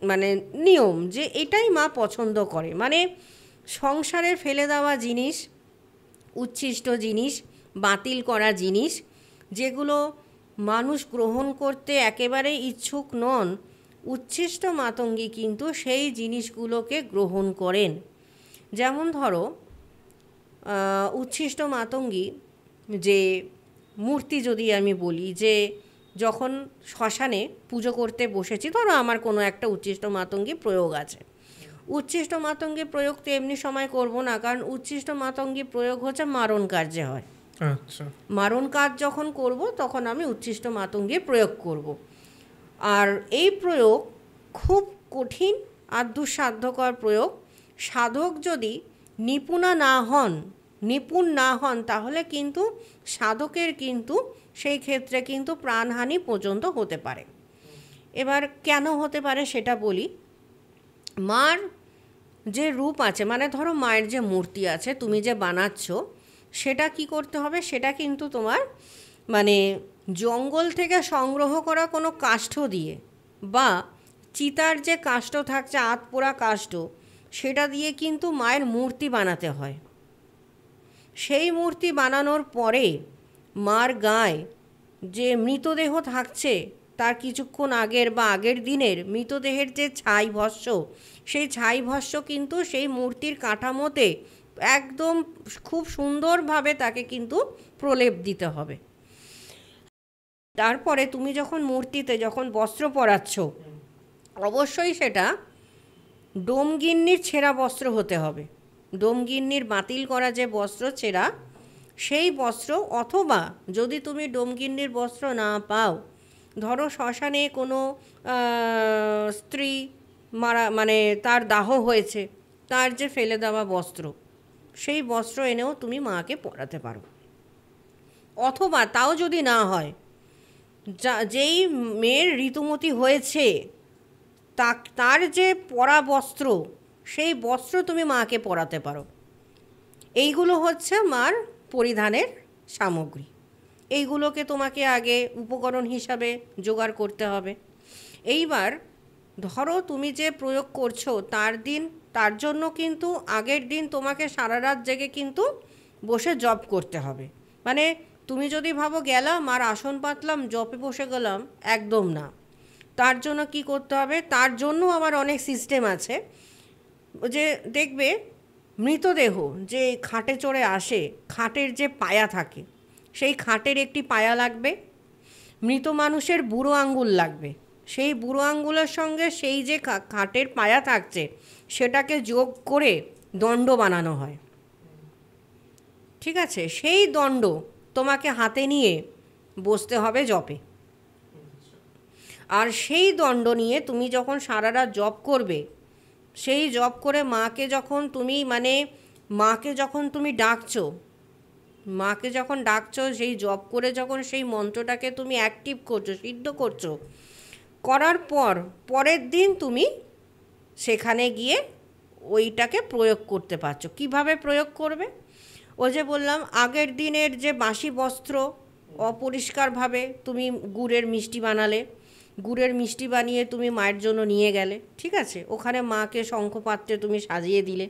মানে নিয়ম, যে এটাই মা পছন্দ করে। মানে সংসারে ফেলে দেওয়া জিনিস, উচ্ছিষ্ট জিনিস, বাতিল করা জিনিস, যেগুলো মানুষ গ্রহণ করতে একেবারে ইচ্ছুক নন, উচ্ছিষ্ট মাতঙ্গী কিন্তু সেই জিনিসগুলোকে গ্রহণ করেন। যেমন ধরো, উচ্ছিষ্ট মাতঙ্গী যে মূর্তি যদি আমি বলি, যে যখন শ্মশানে পুজো করতে বসেছি, ধরো আমার কোনো একটা উচ্ছিষ্ট মাতঙ্গী প্রয়োগ আছে, উচ্ছিষ্ট মাতঙ্গী প্রয়োগ তো এমনি সময় করব না, কারণ উচ্ছিষ্ট মাতঙ্গী প্রয়োগ হচ্ছে মারণ কার্যে হয়। আচ্ছা, মারণ কাজ যখন করব তখন আমি উচ্ছিষ্ট মাতঙ্গী প্রয়োগ করব। আর এই প্রয়োগ খুব কঠিন আর দুঃসাধ্যকর প্রয়োগ। সাধক যদি নিপুণ না হন তাহলে কিন্তু সাধকের কিন্তু সেই ক্ষেত্রে কিন্তু প্রাণহানি পর্যন্ত হতে পারে। এবার কেন হতে পারে সেটা বলি। মার যে রূপ আছে, মানে ধরো মায়ের যে মূর্তি আছে তুমি যে বানাচ্ছ, সেটা কি করতে হবে? সেটা কিন্তু তোমার মানে জঙ্গল থেকে সংগ্রহ করা কোনো কাষ্ঠ দিয়ে, বা চিতার যে কাষ্ঠ থাকছে আতপোড়া কাষ্ঠ, সেটা দিয়ে কিন্তু মায়ের মূর্তি বানাতে হয়। সেই মূর্তি বানানোর পরে মার গায়ে যে মৃতদেহ থাকছে, তার কিছুক্ষণ আগের বা আগের দিনের মৃতদেহের যে ছাই ভস্য, সেই ছাই ভস্য কিন্তু সেই মূর্তির কাঠামোতে একদম খুব সুন্দরভাবে তাকে কিন্তু প্রলেপ দিতে হবে। তারপরে তুমি যখন মূর্তিতে যখন বস্ত্র পরাচ্ছ, অবশ্যই সেটা ডোমগিন্নির ছেঁড়া বস্ত্র হতে হবে। ডোমগিন্নির বাতিল করা যে বস্ত্র ছেঁড়া, সেই বস্ত্র, অথবা যদি তুমি ডোমগিন্নির বস্ত্র না পাও, ধরো শ্মশানে কোনো স্ত্রী মারা মানে তার দাহ হয়েছে, তার যে ফেলে দেওয়া বস্ত্র, সেই বস্ত্র এনেও তুমি মাকে পরাতে পারো। অথবা তাও যদি না হয়, যেই মেয়ের ঋতুমতি হয়েছে তার যে পরা বস্ত্র, সেই বস্ত্র তুমি মাকে পরাতে পারো। এইগুলো হচ্ছে মার পরিধানের সামগ্রী। এইগুলোকে তোমাকে আগে উপকরণ হিসাবে জোগাড় করতে হবে। এইবার ধরো তুমি যে প্রয়োগ করছো তার জন্য কিন্তু আগের দিন তোমাকে সারা রাত জেগে কিন্তু বসে জপ করতে হবে। মানে তুমি যদি ভাবো গেলাম আর আসন পাতলাম জপে বসে গেলাম, একদম না। তার জন্য কি করতে হবে, তার জন্য আবার অনেক সিস্টেম আছে। যে দেখবে মৃতদেহ যে খাটে চড়ে আসে, খাটের যে পায়া থাকে, সেই খাটের একটি পায়া লাগবে। মৃত মানুষের বুড়ো আঙ্গুল লাগবে। সেই বুড়ো আঙ্গুলের সঙ্গে সেই যে খাটের পায়া থাকছে সেটাকে যোগ করে দণ্ড বানানো হয়। ঠিক আছে, সেই দণ্ড তোমাকে হাতে নিয়ে বসতে হবে জপে। আর সেই দণ্ড নিয়ে তুমি যখন সারা রাত জপ করবে, সেই জপ করে মাকে যখন তুমি ডাকছো, সেই জপ করে যখন সেই মন্ত্রটাকে তুমি অ্যাক্টিভ করছো, সিদ্ধ করছো, করার পরের দিন তুমি সেখানে গিয়ে ওইটাকে প্রয়োগ করতে পারছো। কিভাবে প্রয়োগ করবে? ও যে বললাম, আগের দিনের যে বাসি বস্ত্র অপরিষ্কারভাবে তুমি গুড়ের মিষ্টি বানালে, গুড়ের মিষ্টি বানিয়ে তুমি মায়ের জন্য নিয়ে গেলে, ঠিক আছে, ওখানে মাকে শঙ্খপাত্রে তুমি সাজিয়ে দিলে।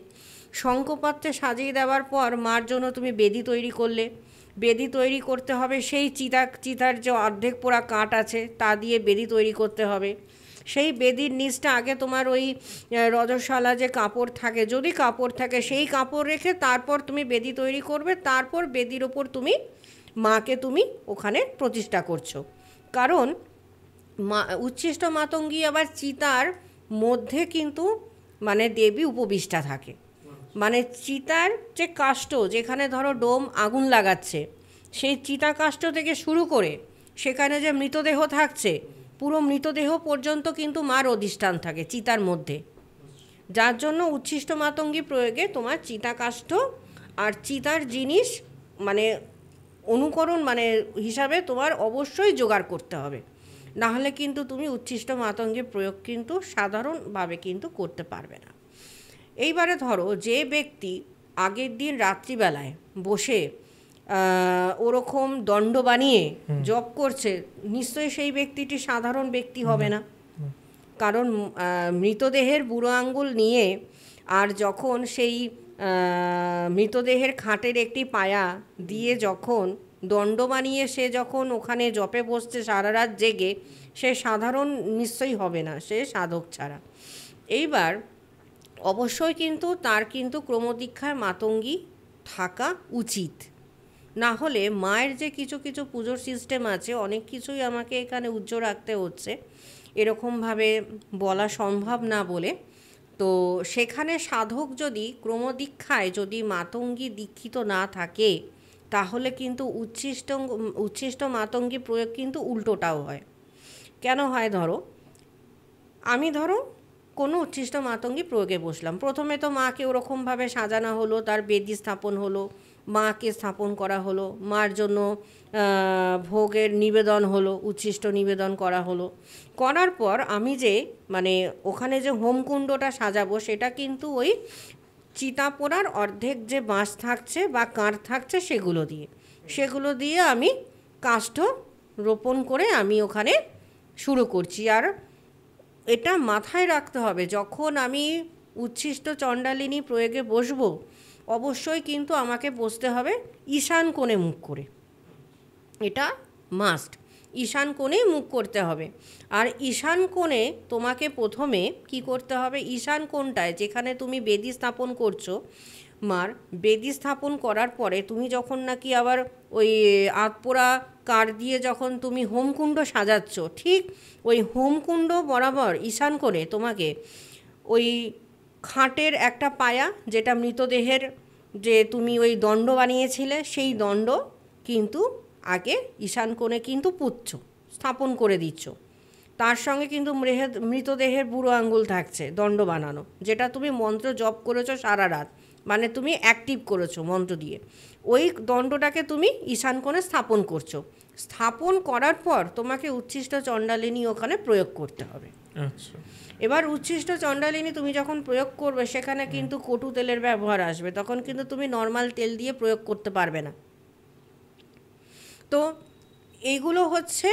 শঙ্খপাত্রে সাজিয়ে দেওয়ার পর মার জন্য তুমি বেদি তৈরি করলে। বেদি তৈরি করতে হবে সেই চিতার যে অর্ধেক পোড়া কাঠ আছে তা দিয়ে বেদি তৈরি করতে হবে। সেই বেদির নিচটা আগে তোমার ওই রজস্বালা যে কাপড় থাকে, যদি কাপড় থাকে সেই কাপড় রেখে তারপর তুমি বেদি তৈরি করবে। তারপর বেদির ওপর মাকে তুমি ওখানে প্রতিষ্ঠা করছো। কারণ উচ্ছিষ্ট মাতঙ্গী আবার চিতার মধ্যে কিন্তু দেবী উপবিষ্টা থাকে। চিতার যে কাষ্ঠ, যেখানে ধরো ডোম আগুন লাগাচ্ছে, সেই চিতা কাষ্ঠ থেকে শুরু করে সেখানে যে মৃতদেহ থাকছে, পুরো মৃতদেহ পর্যন্ত কিন্তু মার অধিষ্ঠান থাকে চিতার মধ্যে। যার জন্য উচ্ছিষ্ট মাতঙ্গী প্রয়োগে তোমার চিতা কাষ্ঠ আর চিতার জিনিস অনুকরণ হিসাবে তোমার অবশ্যই জোগাড় করতে হবে। নাহলে কিন্তু তুমি উচ্ছিষ্ট মাতঙ্গীর প্রয়োগ কিন্তু সাধারণভাবে কিন্তু করতে পারবে না। এইবারে ধরো যে ব্যক্তি আগের দিন রাত্রিবেলায় বসে ওরকম দণ্ড বানিয়ে জপ করছে, নিশ্চয়ই সেই ব্যক্তিটি সাধারণ ব্যক্তি হবে না। কারণ মৃতদেহের বুড়ো আঙ্গুল নিয়ে আর যখন সেই মৃতদেহের খাটের একটি পায়া দিয়ে যখন দণ্ড বানিয়ে সে যখন ওখানে জপে বসছে সারা রাত জেগে, সে সাধারণ নিশ্চয়ই হবে না, সে সাধক ছাড়া। এইবার অবশ্যই কিন্তু তার কিন্তু ক্রমদীক্ষায় মাতঙ্গী থাকা উচিত। না হলে মায়ের যে কিছু কিছু পুজোর সিস্টেম আছে, অনেক কিছুই আমাকে এখানে উজ্জ্ব রাখতে হচ্ছে, এরকমভাবে বলা সম্ভব না বলে। তো সেখানে সাধক যদি ক্রমদীক্ষায় যদি মাতঙ্গী দীক্ষিত না থাকে, তাহলে কিন্তু উচ্ছিষ্ট মাতঙ্গী প্রয়োগ কিন্তু উল্টোটাও হয়। কেন হয়? আমি কোনো উচ্ছিষ্ট মাতঙ্গী প্রয়োগে বসলাম, প্রথমে তো মাকে ওরকমভাবে সাজানো হলো, তার বেদি স্থাপন হলো, মাকে স্থাপন করা হলো, মার জন্য ভোগের নিবেদন হলো, উচ্ছিষ্ট নিবেদন করা হলো। করার পর আমি যে ওখানে যে হোমকুণ্ডটা সাজাবো, সেটা কিন্তু ওই চিতা পোড়ার অর্ধেক যে বাঁশ থাকছে বা কাঠ থাকছে সেগুলো দিয়ে আমি কাষ্ঠ রোপণ করে আমি ওখানে শুরু করছি। আর এটা মাথায় রাখতে হবে, যখন আমি উচ্ছিষ্ট চণ্ডালিনী প্রয়োগে বসবো, অবশ্যই কিন্তু আমাকে বসতে হবে ঈশান কোণে মুখ করে। এটা মাস্ট, ঈশান কোণেই মুখ করতে হবে। আর ঈশান কোণে তোমাকে প্রথমে কি করতে হবে, ঈশান কোণটায় যেখানে তুমি বেদি স্থাপন করছো, মার বেদি স্থাপন করার পরে তুমি যখন নাকি আবার ওই আতপোড়া কাঠ দিয়ে যখন তুমি হোমকুণ্ড সাজাচ্ছ, ঠিক ওই হোমকুণ্ড বরাবর ঈশান কোণে তোমাকে ওই খাটের একটা পায়া, যেটা মৃতদেহের যে তুমি ওই দণ্ড বানিয়েছিলে, সেই দণ্ড কিন্তু আগে ঈশান কোণে কিন্তু স্থাপন করে দিচ্ছ। তার সঙ্গে কিন্তু মৃতদেহের বুড়ো আঙ্গুল থাকছে দণ্ড বানানো, যেটা তুমি মন্ত্র জপ করেছো সারা রাত, তুমি অ্যাক্টিভ করেছো মন্ত্র দিয়ে, ওই দণ্ডটাকে তুমি ঈশান কোণে স্থাপন করছো। স্থাপন করার পর তোমাকে উচ্ছিষ্ট চণ্ডালিনী ওখানে প্রয়োগ করতে হবে। আচ্ছা। এবার উচ্ছিষ্ট চণ্ডালিনী তুমি যখন প্রয়োগ করবে সেখানে কিন্তু কটু তেলের ব্যবহার আসবে, তখন কিন্তু তুমি নর্মাল তেল দিয়ে প্রয়োগ করতে পারবে না। তো এইগুলো হচ্ছে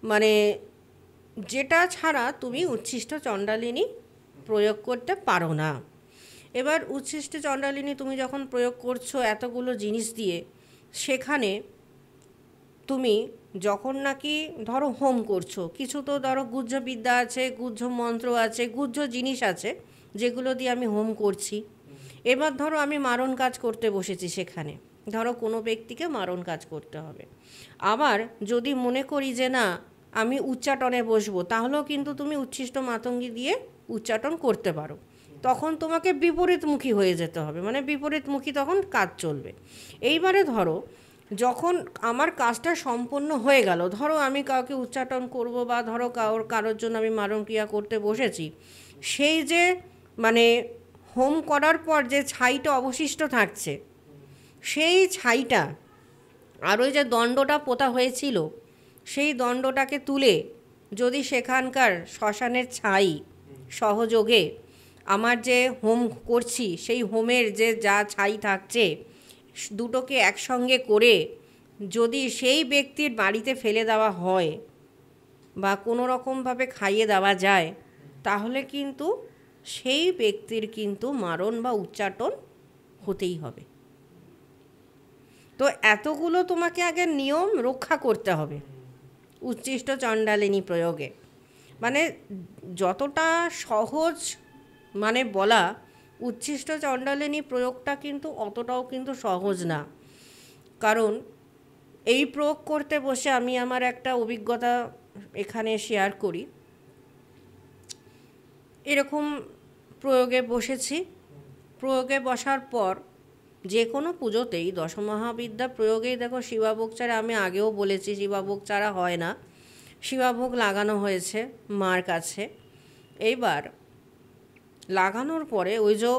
মানে যেটা ছাড়া তুমি উচ্ছিষ্ট চণ্ডালিনী প্রয়োগ করতে পারো না। এবার উচ্ছিষ্ট চণ্ডালিনী তুমি যখন প্রয়োগ করছো এতগুলো জিনিস দিয়ে, সেখানে তুমি যখন নাকি ধরো হোম করছো, কিছু তো ধরো গুহ্য বিদ্যা আছে, গুহ্য মন্ত্র আছে, গুহ্য জিনিস আছে যেগুলো দিয়ে আমি হোম করছি। এবার ধরো আমি মারণ কাজ করতে বসেছি, সেখানে ধরো কোনো ব্যক্তিকে মারণ কাজ করতে হবে। আবার যদি মনে করি যে না আমি উচ্চাটনে বসবো, তাহলেও কিন্তু তুমি উচ্ছিষ্ট মাতঙ্গী দিয়ে উচ্চাটন করতে পারো। তখন তোমাকে বিপরীতমুখী হয়ে যেতে হবে, মানে বিপরীতমুখী তখন কাজ চলবে। এইবারে ধরো যখন আমার কাজটা সম্পন্ন হয়ে গেল, ধরো আমি কাউকে উচ্চাটন করব বা ধরো কারোর জন্য আমি মারণ ক্রিয়া করতে বসেছি, সেই যে মানে হোম করার পর যে ছাইটা অবশিষ্ট থাকছে, সেই ছাইটা আর ওই যে দণ্ডটা পোতা হয়েছিল সেই দণ্ডটাকে তুলে যদি সেখানকার শ্মশানের ছাই সহযোগে আমার যে হোম করছি সেই হোমের যে যা ছাই থাকছে দুটোকে একসঙ্গে করে যদি সেই ব্যক্তির বাড়িতে ফেলে দেওয়া হয় বা কোনো রকমভাবে খাইয়ে দেওয়া যায়, তাহলে কিন্তু সেই ব্যক্তির কিন্তু মারণ বা উচ্চাটন হতেই হবে। তো এতগুলো তোমাকে আগে নিয়ম রক্ষা করতে হবে উচ্ছিষ্ট চণ্ডালিনী প্রয়োগে। মানে যতটা সহজ মানে বলা, উচ্ছিষ্ট চণ্ডালিনী প্রয়োগটা কিন্তু অতটাও কিন্তু সহজ না। কারণ এই প্রয়োগ করতে বসে আমি আমার একটা অভিজ্ঞতা এখানে শেয়ার করি। এরকম প্রয়োগে বসেছি, প্রয়োগে বসার পর যে কোনো পুজোতেই দশমহাবিদ্যা প্রয়োগেই দেখো শিবাভোগ ছাড়া, আমি আগেও বলেছি শিবাভোগ ছাড়া হয় না, শিবাভোগ লাগানো হয়েছে মার কাছে। এইবার লাগানোর পরে ওই যে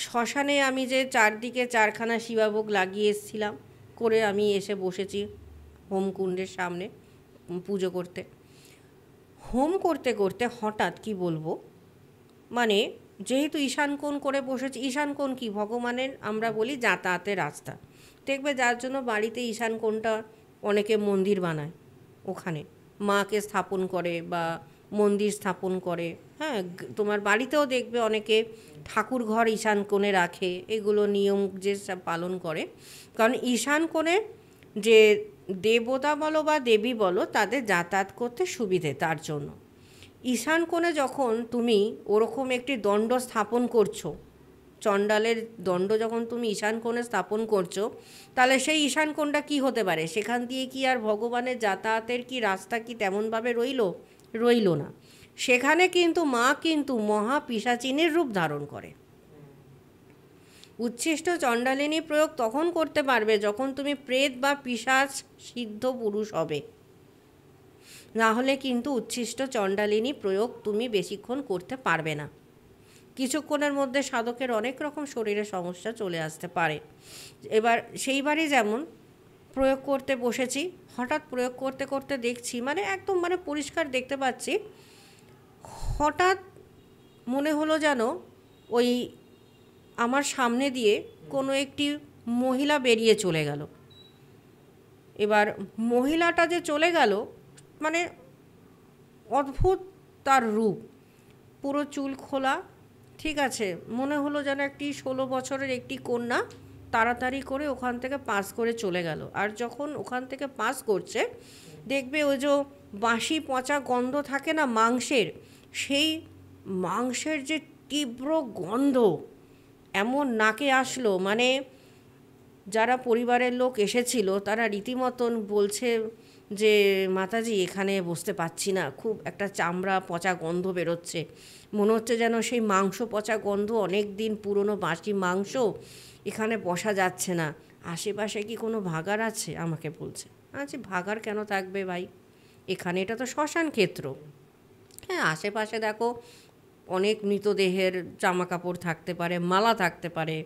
শ্মশানে আমি যে চারদিকে চারখানা শিবাভোগ লাগিয়ে এসেছিলাম, করে আমি এসে বসেছি হোমকুণ্ডের সামনে পুজো করতে। হোম করতে করতে হঠাৎ কি বলবো, মানে যেহেতু ঈশান কোণ করে বসেছি, ঈশান কোণ কি ভগবানের আমরা বলি যাতায়াতের রাস্তা, দেখবে যার জন্য বাড়িতে ঈশান কোণটা অনেকে মন্দির বানায়, ওখানে মাকে স্থাপন করে বা মন্দির স্থাপন করে। হ্যাঁ, তোমার বাড়িতেও দেখবে অনেকে ঠাকুর ঘর ঈশান কোণে রাখে, এগুলো নিয়ম যে পালন করে। কারণ ঈশান কোণে যে দেবতা বলো বা দেবী বলো তাদের যাতায়াত করতে সুবিধে, তার জন্য ঈশান কোণে যখন তুমি ওরকম একটি দণ্ড স্থাপন করছো, চণ্ডালের দণ্ড যখন তুমি ঈশান কোণে স্থাপন করছো, তাহলে সেই ঈশান কোণটা কী হতে পারে, সেখান দিয়ে কি আর ভগবানের যাতায়াতের কি রাস্তা কি তেমনভাবে রইল না। সেখানে কিন্তু মা কিন্তু মহা পিশাচিনীর রূপ ধারণ করে। উচ্ছিষ্ট চণ্ডালিনী প্রয়োগ তখন করতে পারবে যখন তুমি প্রেত বা পিশাচ সিদ্ধ পুরুষ হবে, না হলে কিন্তু উচ্ছিষ্ট চণ্ডালিনী প্রয়োগ তুমি বেশিক্ষণ করতে পারবে না। কিছুক্ষণের মধ্যে সাধকের অনেক রকম শরীরে সমস্যা চলে আসতে পারে। এবার সেইবারই যেমন প্রয়োগ করতে বসেছি, হঠাৎ প্রয়োগ করতে করতে দেখছি মানে একদম মানে পরিষ্কার দেখতে পাচ্ছি, হঠাৎ মনে হলো যেন ওই আমার সামনে দিয়ে কোনো একটি মহিলা বেরিয়ে চলে গেল। এবার মহিলাটা যে চলে গেল, মানে অদ্ভুত তার রূপ, পুরো চুল খোলা, ঠিক আছে, মনে হলো যেন একটি 16 বছরের একটি কন্যা তাড়াতাড়ি করে ওখান থেকে পাস করে চলে গেল। আর যখন ওখান থেকে পাস করছে দেখবে ওই যে বাসি পচা গন্ধ থাকে না মাংসের, সেই মাংসের যে তীব্র গন্ধ এমন নাকে আসলো, মানে যারা পরিবারের লোক এসেছিল তারা রীতিমতন বলছে যে মাতাজি এখানে বসতে পাচ্ছি না, খুব একটা চামড়া পচা গন্ধ বেরোচ্ছে, মনে হচ্ছে যেন সেই মাংস পচা গন্ধ, অনেক দিন পুরনো বাসি মাংস, এখানে বসা যাচ্ছে না, আশেপাশে কি কোনো ভাগার আছে, আমাকে বলছে। আচ্ছা, ভাগার কেন থাকবে ভাই, এখানে এটা তো শ্মশান ক্ষেত্র। হ্যাঁ, আশেপাশে দেখো অনেক মৃতদেহের জামা কাপড় থাকতে পারে, মালা থাকতে পারে,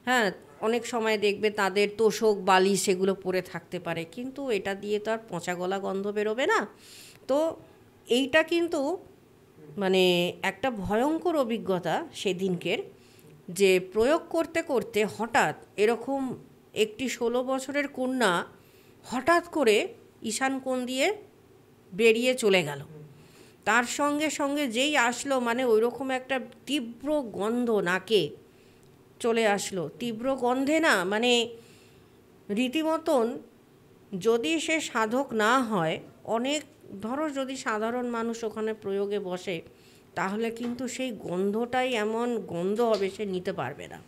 হ্যাঁ, অনেক সময় দেখবে তাদের তোষক বালিশ সেগুলো পরে থাকতে পারে, কিন্তু এটা দিয়ে তো আর পচা গলা গন্ধ বেরোবে না। তো এইটা কিন্তু মানে একটা ভয়ঙ্কর অভিজ্ঞতা সেদিনকের, যে প্রয়োগ করতে করতে হঠাৎ এরকম একটি 16 বছরের কন্যা হঠাৎ করে ঈশান কোণ দিয়ে বেরিয়ে চলে গেল। তার সঙ্গে সঙ্গে যেই আসলো মানে ওইরকম একটা তীব্র গন্ধ নাকে চলে আসলো। তীব্র গন্ধে না মানে রীতিমতন, যদি সে সাধক না হয়, অনেক ধরো যদি সাধারণ মানুষ ওখানে প্রয়োগে বসে, তাহলে কিন্তু সেই গন্ধটাই এমন গন্ধ হবে সে নিতে পারবে না।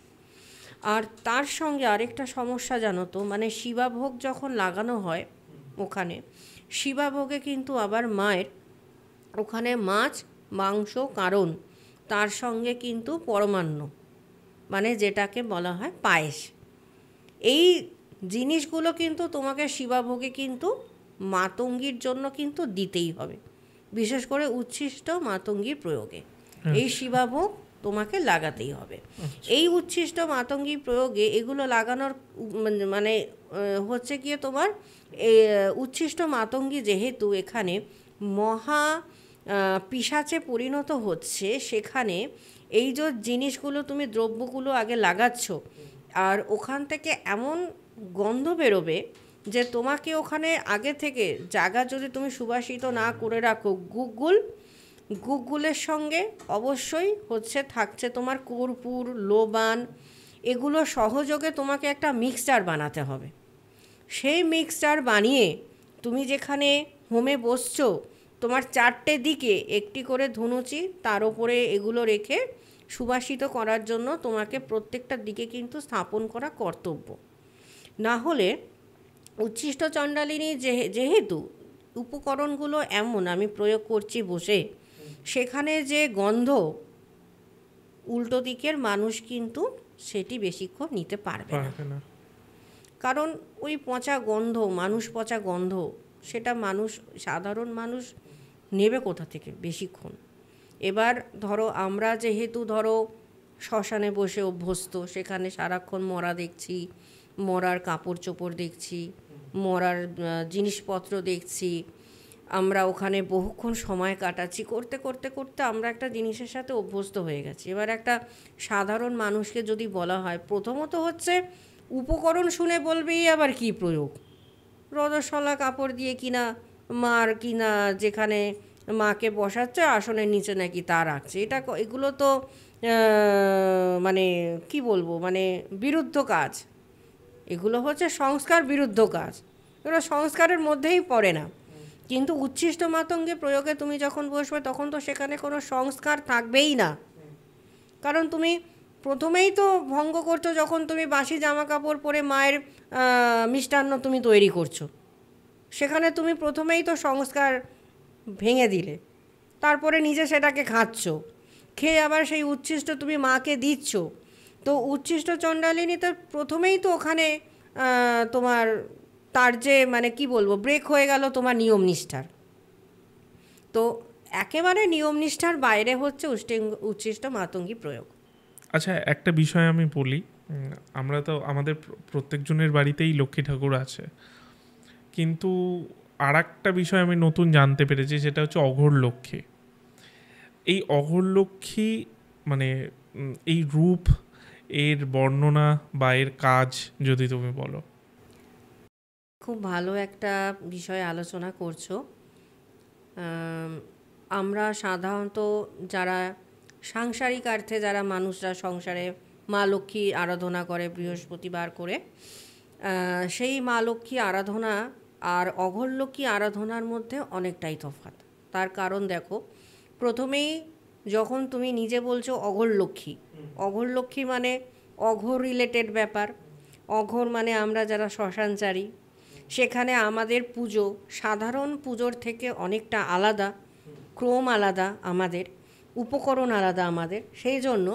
আর তার সঙ্গে আরেকটা সমস্যা জানো তো, মানে শিবাভোগ যখন লাগানো হয় ওখানে, শিবাভোগে কিন্তু আবার মায়ের ওখানে মাছ মাংস, কারণ তার সঙ্গে কিন্তু পরমান্ন, মানে যেটাকে বলা হয় পায়েস। এই জিনিসগুলো কিন্তু তোমাকে শিবাভোগে কিন্তু মাতঙ্গীর জন্য কিন্তু দিতেই হবে, বিশেষ করে উচ্ছিষ্ট মাতঙ্গীর প্রয়োগে এই শিবাভোগ তোমাকে লাগাতেই হবে। এই উচ্ছিষ্ট মাতঙ্গী প্রয়োগে এগুলো লাগানোর মানে হচ্ছে গিয়ে তোমার উচ্ছিষ্ট মাতঙ্গী যেহেতু এখানে মহা পিশাচে পরিণত হচ্ছে, সেখানে এই যে জিনিসগুলো তুমি দ্রব্যগুলো আগে লাগাচ্ছ, আর ওখান থেকে এমন গন্ধ বেরোবে যে তোমাকে ওখানে আগে থেকে জায়গা যদি তুমি সুবাসিত না করে রাখো, গুগুলের সঙ্গে অবশ্যই থাকছে তোমার কর্পূর, লোবান, এগুলো সহযোগে তোমাকে একটা মিক্সচার বানাতে হবে। সেই মিক্সচার বানিয়ে তুমি যেখানে হোমে বসছো, তোমার 4টে দিকে একটি করে ধুনুচি, তার উপরে এগুলো রেখে সুবাসিত করার জন্য তোমাকে প্রত্যেকটা দিকে কিন্তু স্থাপন করা কর্তব্য। না হলে উচ্ছিষ্ট চণ্ডালিনী যেহেতু উপকরণগুলো এমন আমি প্রয়োগ করছি বসে, সেখানে যে গন্ধ, উল্টো দিকের মানুষ কিন্তু সেটি বেশিক্ষণ নিতে পারবে না, কারণ ওই পচা গন্ধ, মানুষ পচা গন্ধ, সেটা মানুষ, সাধারণ মানুষ নেবে কোথা থেকে বেশিক্ষণ। এবার ধরো আমরা যেহেতু ধরো শ্মশানে বসে অভ্যস্ত, সেখানে সারাক্ষণ মরা দেখছি, মরার কাপড় চোপড় দেখছি, মরার জিনিসপত্র দেখছি, আমরা ওখানে বহুক্ষণ সময় কাটাচ্ছি, করতে করতে করতে আমরা একটা জিনিসের সাথে অভ্যস্ত হয়ে গেছি। এবার একটা সাধারণ মানুষকে যদি বলা হয়, প্রথমত হচ্ছে উপকরণ শুনে বলবেই আবার কি প্রয়োগ, রজস্বলা কাপড় দিয়ে কিনা মার কিনা যেখানে মাকে বসাচ্ছে আসনের নিচে নাকি তা রাখছে, এগুলো তো মানে কি বলবো, মানে বিরুদ্ধ কাজ। এগুলো হচ্ছে সংস্কার বিরুদ্ধ কাজ, এগুলো সংস্কারের মধ্যেই পড়ে না। কিন্তু উচ্ছিষ্ট মাতঙ্গে প্রয়োগে তুমি যখন বসবে, তখন তো সেখানে কোনো সংস্কার থাকবেই না, কারণ তুমি প্রথমেই তো ভঙ্গ করছো। যখন তুমি বাসি জামা কাপড় পরে মায়ের মিষ্টান্ন তুমি তৈরি করছো, সেখানে তুমি প্রথমেই তো সংস্কার ভেঙে দিলে, তারপরে নিজে সেটাকে খাচ্ছ, খেয়ে আবার সেই উচ্ছিষ্ট তুমি মাকে দিচ্ছ। তো উচ্ছিষ্ট চণ্ডালিনী তো প্রথমেই তো ওখানে তোমার তার যে মানে কি বলবো, ব্রেক হয়ে গেল তোমার নিয়ম নিষ্ঠার। তো একেবারে নিয়ম নিষ্ঠার বাইরে হচ্ছে উচ্ছিষ্ট মাতঙ্গী প্রয়োগ। আচ্ছা, একটা বিষয় আমি বলি, আমরা তো আমাদের প্রত্যেকজনের বাড়িতেই লক্ষ্মী ঠাকুর আছে, কিন্তু আর একটা বিষয় আমি নতুন জানতে পেরেছি, সেটা হচ্ছে অঘোর লক্ষ্মী। এই অঘোর লক্ষ্মী মানে এই রূপ, এর বর্ণনা বা এর কাজ যদি তুমি বলো। খুব ভালো একটা বিষয় আলোচনা করছো। আমরা সাধারণত যারা সাংসারিক অর্থে যারা মানুষরা সংসারে মা লক্ষ্মী আরাধনা করে বৃহস্পতিবার করে, সেই মা লক্ষ্মী আরাধনা আর অঘোর লক্ষ্মী আরাধনার মধ্যে অনেকটাই তফাৎ। তার কারণ দেখো, প্রথমেই যখন তুমি নিজে বলছো অঘোর লক্ষ্মী মানে অঘোর রিলেটেড ব্যাপার। অঘোর মানে আমরা যারা শ্মশানচারী, সেখানে আমাদের পুজো সাধারণ পুজোর থেকে অনেকটা আলাদা, ক্রম আলাদা, আমাদের উপকরণ আলাদা আমাদের। সেই জন্য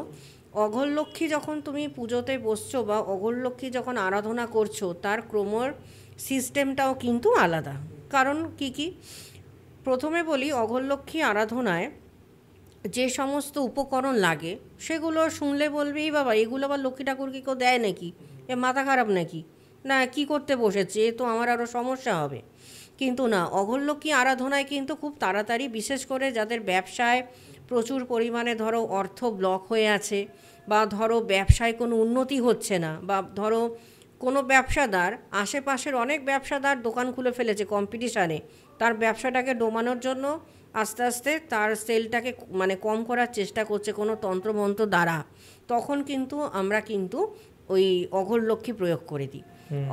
অঘোর লক্ষ্মী যখন তুমি পুজোতে বসছো বা অঘোর লক্ষ্মী যখন আরাধনা করছো, তার ক্রমর সিস্টেমটাও কিন্তু আলাদা। কারণ কি প্রথমে বলি, অঘোর লক্ষ্মী আরাধনায় যে সমস্ত উপকরণ লাগে সেগুলো শুনলে বলবেই বাবা এগুলো আবার লক্ষ্মী ঠাকুরকে কেউ দেয় নাকি, এ মাথা খারাপ নাকি, না কি করতে বসেছে, এ তো আমার আরও সমস্যা হবে। কিন্তু না, অঘোরলক্ষ্মী আরাধনায় কিন্তু খুব তাড়াতাড়ি, বিশেষ করে যাদের ব্যবসায় প্রচুর পরিমাণে ধরো অর্থ ব্লক হয়ে আছে, বা ধরো ব্যবসায় কোনো উন্নতি হচ্ছে না, বা ধরো কোনো ব্যবসাদার, আশেপাশের অনেক ব্যবসাদার দোকান খুলে ফেলেছে কম্পিটিশানে, তার ব্যবসাটাকে ডোবানোর জন্য আস্তে আস্তে তার সেলটাকে মানে কম করার চেষ্টা করছে কোনো তন্ত্রমন্ত্র দ্বারা, তখন কিন্তু আমরা কিন্তু ওই অঘোরলক্ষ্মী প্রয়োগ করে দিই।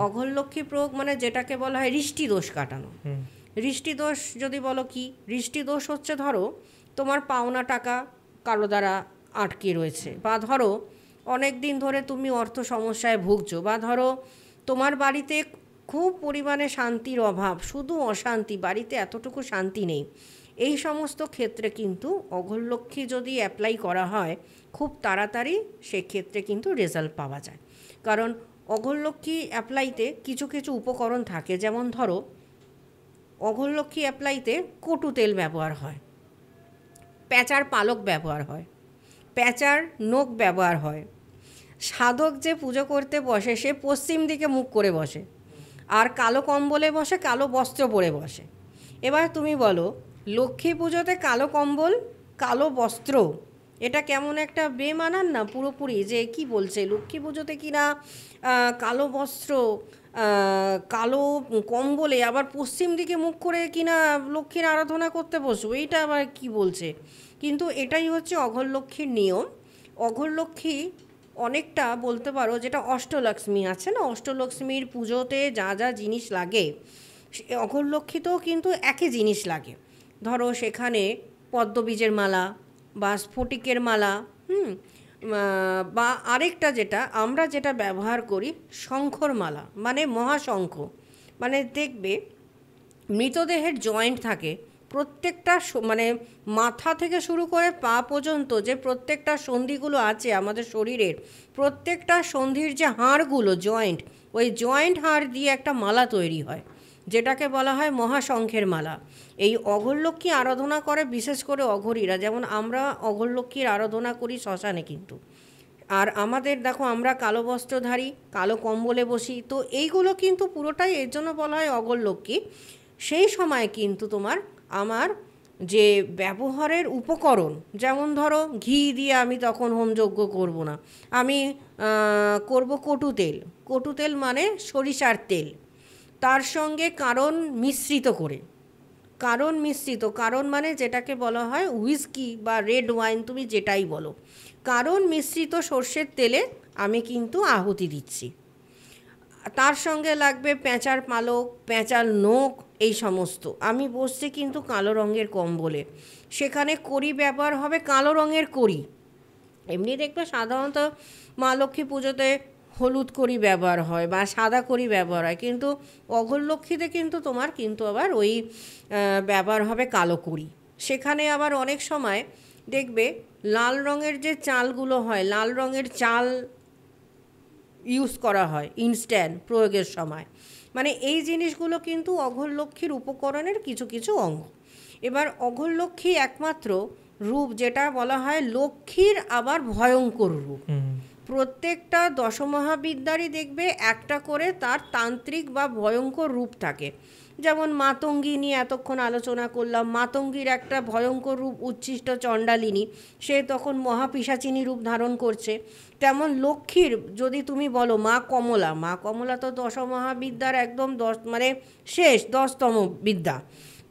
অঘোরলক্ষ্মী প্রয়োগ মানে যেটাকে বলা হয় হৃষ্টি দোষ কাটানো। হৃষ্টি দোষ যদি বলো কি, হৃষ্টি দোষ হচ্ছে ধরো তোমার পাওনা টাকা কারো দ্বারা আটকে রয়েছে, বা ধরো অনেক দিন ধরে তুমি অর্থ সমস্যায় ভুগছো, বা ধরো তোমার বাড়িতে খুব পরিমাণে শান্তির অভাব, শুধু অশান্তি, বাড়িতে এতটুকু শান্তি নেই, এই সমস্ত ক্ষেত্রে কিন্তু অঘোরলক্ষ্মী যদি অ্যাপ্লাই করা হয় খুব তাড়াতাড়ি সেক্ষেত্রে কিন্তু রেজাল্ট পাওয়া যায়। কারণ অঘোরলক্ষ্মী অ্যাপ্লাইতে কিছু কিছু উপকরণ থাকে, যেমন ধরো অঘোরলক্ষ্মী অ্যাপ্লাইতে কটু তেল ব্যবহার হয়, প্যাঁচার পালক ব্যবহার হয়, প্যাঁচার নখ ব্যবহার হয়। সাধক যে পুজো করতে বসে সে পশ্চিম দিকে মুখ করে বসে, আর কালো কম্বলে বসে, কালো বস্ত্র পরে বসে। এবার তুমি বলো, লক্ষ্মী পুজোতে কালো কম্বল, কালো বস্ত্র, এটা কেমন একটা বেমানান না পুরোপুরি, যে কি বলছে লক্ষ্মী পুজোতে কিনা কালো বস্ত্র, কালো কম্বলে আবার পশ্চিম দিকে মুখ করে কিনা লক্ষ্মীর আরাধনা করতে বসবো, এইটা আবার কি বলছে। কিন্তু এটাই হচ্ছে অঘোরলক্ষ্মীর নিয়ম। অঘোরলক্ষ্মী অনেকটা বলতে পারো, যেটা অষ্টলক্ষ্মী আছে না, অষ্টলক্ষ্মীর পুজোতে যা যা জিনিস লাগে অঘোরলক্ষ্মীতেও কিন্তু একই জিনিস লাগে। ধরো সেখানে পদ্মবীজের মালা বা স্ফটিকের মালা, বা আরেকটা যেটা আমরা যেটা ব্যবহার করি শঙ্খর মালা, মানে মহাশঙ্খ। মানে দেখবে মৃতদেহের জয়েন্ট থাকে প্রত্যেকটা, মানে মাথা থেকে শুরু করে পা পর্যন্ত যে প্রত্যেকটা সন্ধিগুলো আছে আমাদের শরীরের, প্রত্যেকটা সন্ধির যে হাড়গুলো জয়েন্ট, ওই জয়েন্ট হাড় দিয়ে একটা মালা তৈরি হয়, যেটাকে বলা হয় মহাশঙ্খের মালা। এই অঘোরলক্ষ্মী আরাধনা করে বিশেষ করে অঘরীরা, যেমন আমরা অঘোরলক্ষ্মীর আরাধনা করি শ্মশানে কিন্তু, আর আমাদের দেখো আমরা কালো বস্ত্রধারী, কালো কম্বলে বসি, তো এইগুলো কিন্তু পুরোটাই এর জন্য বলা হয় অঘোরলক্ষ্মী। সেই সময় কিন্তু তোমার আমার যে ব্যবহারের উপকরণ, যেমন ধরো ঘি দিয়ে আমি তখন হোমযজ্ঞ করব না, আমি করব কটু তেল। কটু তেল মানে সরিষার তেল, তার সঙ্গে কারণ মিশ্রিত করে, কারণ মিশ্রিত, কারণ মানে যেটাকে বলা হয় হুইস্কি বা রেড ওয়াইন, তুমি যেটাই বলো, কারণ মিশ্রিত সর্ষের তেলে আমি কিন্তু আহুতি দিচ্ছি। তার সঙ্গে লাগবে প্যাঁচার পালক, প্যাঁচার নখ, এই সমস্ত। আমি বসছি কিন্তু কালো রঙের কম্বলে, সেখানে কড়ি ব্যবহার হবে কালো রঙের কড়ি। এমনি দেখবে সাধারণত মা লক্ষ্মী পুজোতে হলুদ কড়ি ব্যবহার হয় বা সাদা কড়ি ব্যবহার হয়, কিন্তু অঘোরলক্ষ্মীতে কিন্তু তোমার কিন্তু আবার ওই ব্যবহার হবে কালো কড়ি। সেখানে আবার অনেক সময় দেখবে লাল রঙের যে চালগুলো হয়, লাল রঙের চাল ইউজ করা হয় ইনস্ট্যান্ট প্রয়োগের সময়। মানে এই জিনিসগুলো কিন্তু অঘোরলক্ষ্মীর উপকরণের কিছু কিছু অঙ্গ। এবার অঘোরলক্ষ্মী একমাত্র রূপ যেটা বলা হয় লক্ষ্মীর আবার ভয়ঙ্কর রূপ। প্রত্যেকটা দশমহাবিদ্যারই দেখবে একটা করে তার তান্ত্রিক বা ভয়ঙ্কর রূপ থাকে। যেমন মাতঙ্গী নিয়ে এতক্ষণ আলোচনা করলাম, মাতঙ্গীর একটা ভয়ঙ্কর রূপ উচ্ছিষ্ট চণ্ডালিনী, সে তখন মহাপিশাচিনী রূপ ধারণ করছে। তেমন লক্ষ্মীর যদি তুমি বলো মা কমলা, মা কমলা তো দশমহাবিদ্যার একদম মানে শেষ 10তম বিদ্যা।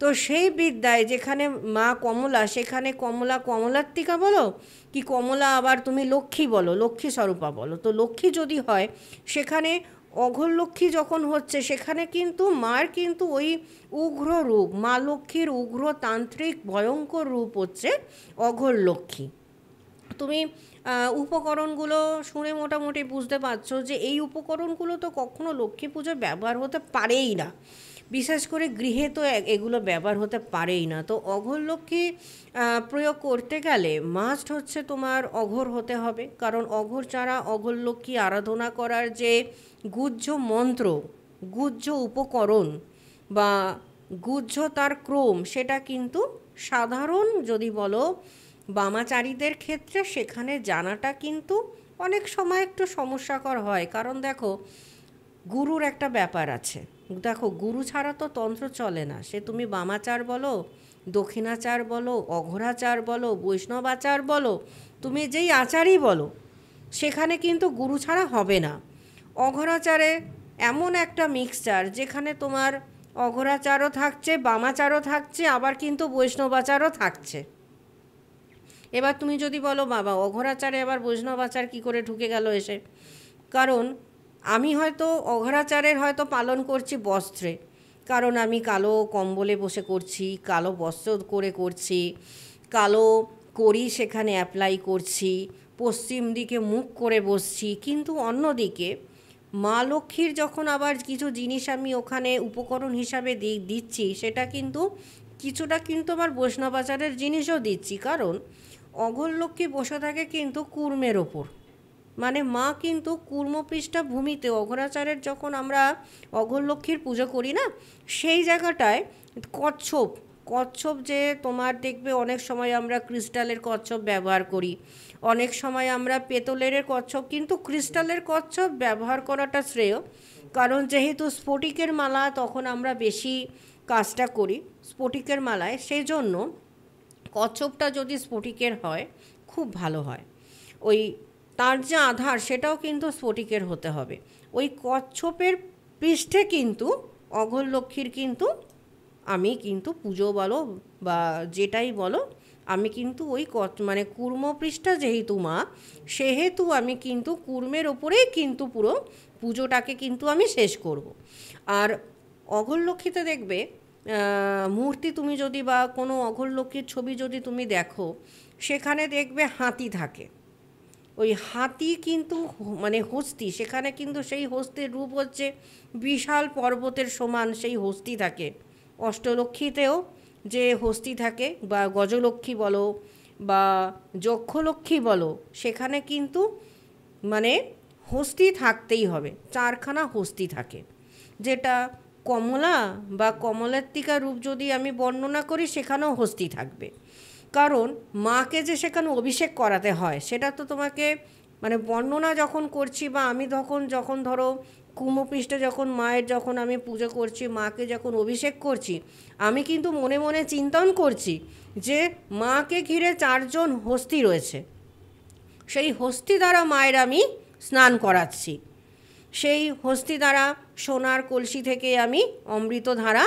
তো সেই বিদ্যায় যেখানে মা কমলা, সেখানে কমলা কমলাত্মিকা বলো কি কমলা আবার তুমি লক্ষ্মী বলো, লক্ষ্মী স্বরূপা বলো, তো লক্ষ্মী যদি হয় সেখানে অঘোরলক্ষ্মী যখন হচ্ছে সেখানে কিন্তু মার কিন্তু ওই উগ্র রূপ, মা লক্ষ্মীর উগ্র তান্ত্রিক ভয়ঙ্কর রূপ হচ্ছে অঘোরলক্ষ্মী। তুমি উপকরণগুলো শুনে মোটামুটি বুঝতে পারছো যে এই উপকরণগুলো তো কখনো লক্ষ্মী পুজোয় ব্যবহার হতে পারেই না, বিশেষ করে গৃহে তো এগুলো ব্যবহার হতে পারেই না। তো অঘোরলক্ষ্মী প্রয়োগ করতে গেলে মাস্ট হচ্ছে তোমার অঘোর হতে হবে, কারণ অঘোর ছাড়া অঘোরলক্ষ্মী আরাধনা করার যে গুহ্য মন্ত্র, গুহ্য উপকরণ বা গুহ্য তার ক্রম, সেটা কিন্তু সাধারণ যদি বলো বামাচারীদের ক্ষেত্রে সেখানে জানাটা কিন্তু অনেক সময় একটু সমস্যাকর হয়, কারণ দেখো গুরুর একটা ব্যাপার আছে। দেখো গুরু ছাড়া তো তন্ত্র চলে না, সে তুমি বামাচার বলো, দক্ষিণাচার বলো, অঘোরাচার বলো, বৈষ্ণবাচার বলো, তুমি যেই আচারই বলো, সেখানে কিন্তু গুরু ছাড়া হবে না। অঘোরাচারে এমন একটা মিক্সচার যেখানে তোমার অঘোরাচারও থাকছে, বামাচারও থাকছে, আবার কিন্তু বৈষ্ণবাচারও থাকছে। এবার তুমি যদি বলো বাবা অঘোরাচারে আবার বৈষ্ণবাচার কী করে ঢুকে গেল এসে, কারণ আমি হয়তো অঘোরাচারের হয়তো পালন করছি বস্ত্রে, কারণ আমি কালো কম্বলে বসে করছি, কালো বস্ত্র করে করছি, কালো করি সেখানে অ্যাপ্লাই করছি, পশ্চিম দিকে মুখ করে বসছি, কিন্তু অন্যদিকে মা লক্ষ্মীর যখন আবার কিছু জিনিস আমি ওখানে উপকরণ হিসাবে দিচ্ছি, সেটা কিন্তু কিছুটা কিন্তু আবার বৈষ্ণবাচারের জিনিসও দিচ্ছি, কারণ অঘোর লক্ষ্মী বসে থাকে কিন্তু কুর্মের ওপর, মানে মা কিন্তু কুর্মপৃষ্ঠা ভূমিতে অঘোরাচারের যখন আমরা অঘোর লক্ষ্মীর পুজো করি না, সেই জায়গাটায় কচ্ছপ কচ্ছপ যে তোমার দেখবে অনেক সময় আমরা ক্রিস্টালের কচ্ছপ ব্যবহার করি, অনেক সময় আমরা পেতলের কচ্ছপ, কিন্তু ক্রিস্টালের কচ্ছপ ব্যবহার করাটা শ্রেয়, কারণ যেহেতু স্ফটিকের মালা তখন আমরা বেশি কাজটা করি স্ফটিকের মালায়, সেই জন্য কচ্ছপটা যদি স্ফটিকের হয় খুব ভালো হয়। ওই তার যে আধার সেটাও কিন্তু স্ফটিকের হতে হবে। ওই কচ্ছপের পৃষ্ঠে কিন্তু অঘোর লক্ষ্মীর কিন্তু আমি কিন্তু পুজো বলো বা যেটাই বলো, আমি কিন্তু ওই মানে কুর্ম পৃষ্ঠা যেহেতু মা, সেহেতু আমি কিন্তু কুর্মের ওপরেই কিন্তু পুরো পুজোটাকে কিন্তু আমি শেষ করব। আর অঘোর লক্ষ্মীতে দেখবে মূর্তি তুমি যদি বা কোনো অঘোর লক্ষ্মীর ছবি যদি তুমি দেখো, সেখানে দেখবে হাতি থাকে। ওই হাতি কিন্তু মানে হস্তি, সেখানে কিন্তু সেই হস্তির রূপ হচ্ছে বিশাল পর্বতের সমান সেই হস্তি থাকে। অষ্টলক্ষ্মীতেও যে হস্তি থাকে বা গজলক্ষ্মী বলো বা যক্ষলক্ষ্মী বলো, সেখানে কিন্তু মানে হস্তি থাকতেই হবে, চারখানা হস্তি থাকে। যেটা কমলা বা কমলাত্মিকা রূপ যদি আমি বর্ণনা করি, সেখানেও হস্তি থাকবে, কারণ মাকে যে সেখানে অভিষেক করাতে হয় সেটা তো তোমাকে মানে বর্ণনা যখন করছি বা আমি যখন ধরো কুম্ভপৃষ্ঠে যখন মায়ের যখন আমি পুজো করছি, মাকে যখন অভিষেক করছি, আমি কিন্তু মনে মনে চিন্তন করছি যে মাকে ঘিরে চারজন হস্তি রয়েছে, সেই হস্তি দ্বারা মায়ের আমি স্নান করাচ্ছি, সেই হস্তি দ্বারা সোনার কলসি থেকে আমি অমৃতধারা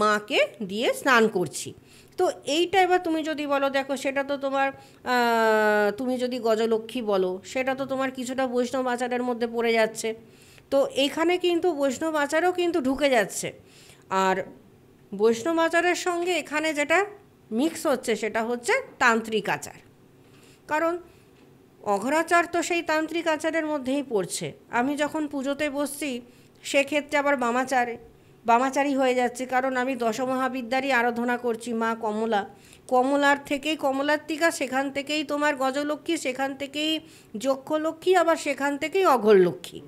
মাকে দিয়ে স্নান করছি। তো এইটা এবার তুমি যদি বলো দেখো সেটা তো তোমার তুমি যদি গজলক্ষ্মী বলো, সেটা তো তোমার কিছুটা বৈষ্ণব আচারের মধ্যে পড়ে যাচ্ছে। তো এখানে কিন্তু বৈষ্ণব আচারও কিন্তু ঢুকে যাচ্ছে, আর বৈষ্ণব আচারের সঙ্গে এখানে যেটা মিক্স হচ্ছে সেটা হচ্ছে তান্ত্রিক আচার, কারণ অঘোরাচার তো সেই তান্ত্রিক আচারের মধ্যেই পড়ছে। আমি যখন পুজোতে বসছি সেক্ষেত্রে আবার বামাচারী হয়ে যাচ্ছে, কারণ আমি দশমহাবিদ্যারই আরাধনা করছি মা কমলা, কমলার থেকেই কমলাত্মিকা, সেখান থেকেই তোমার গজলক্ষ্মী, সেখান থেকেই যক্ষলক্ষ্মী, আবার সেখান থেকেই অঘোর লক্ষ্মী।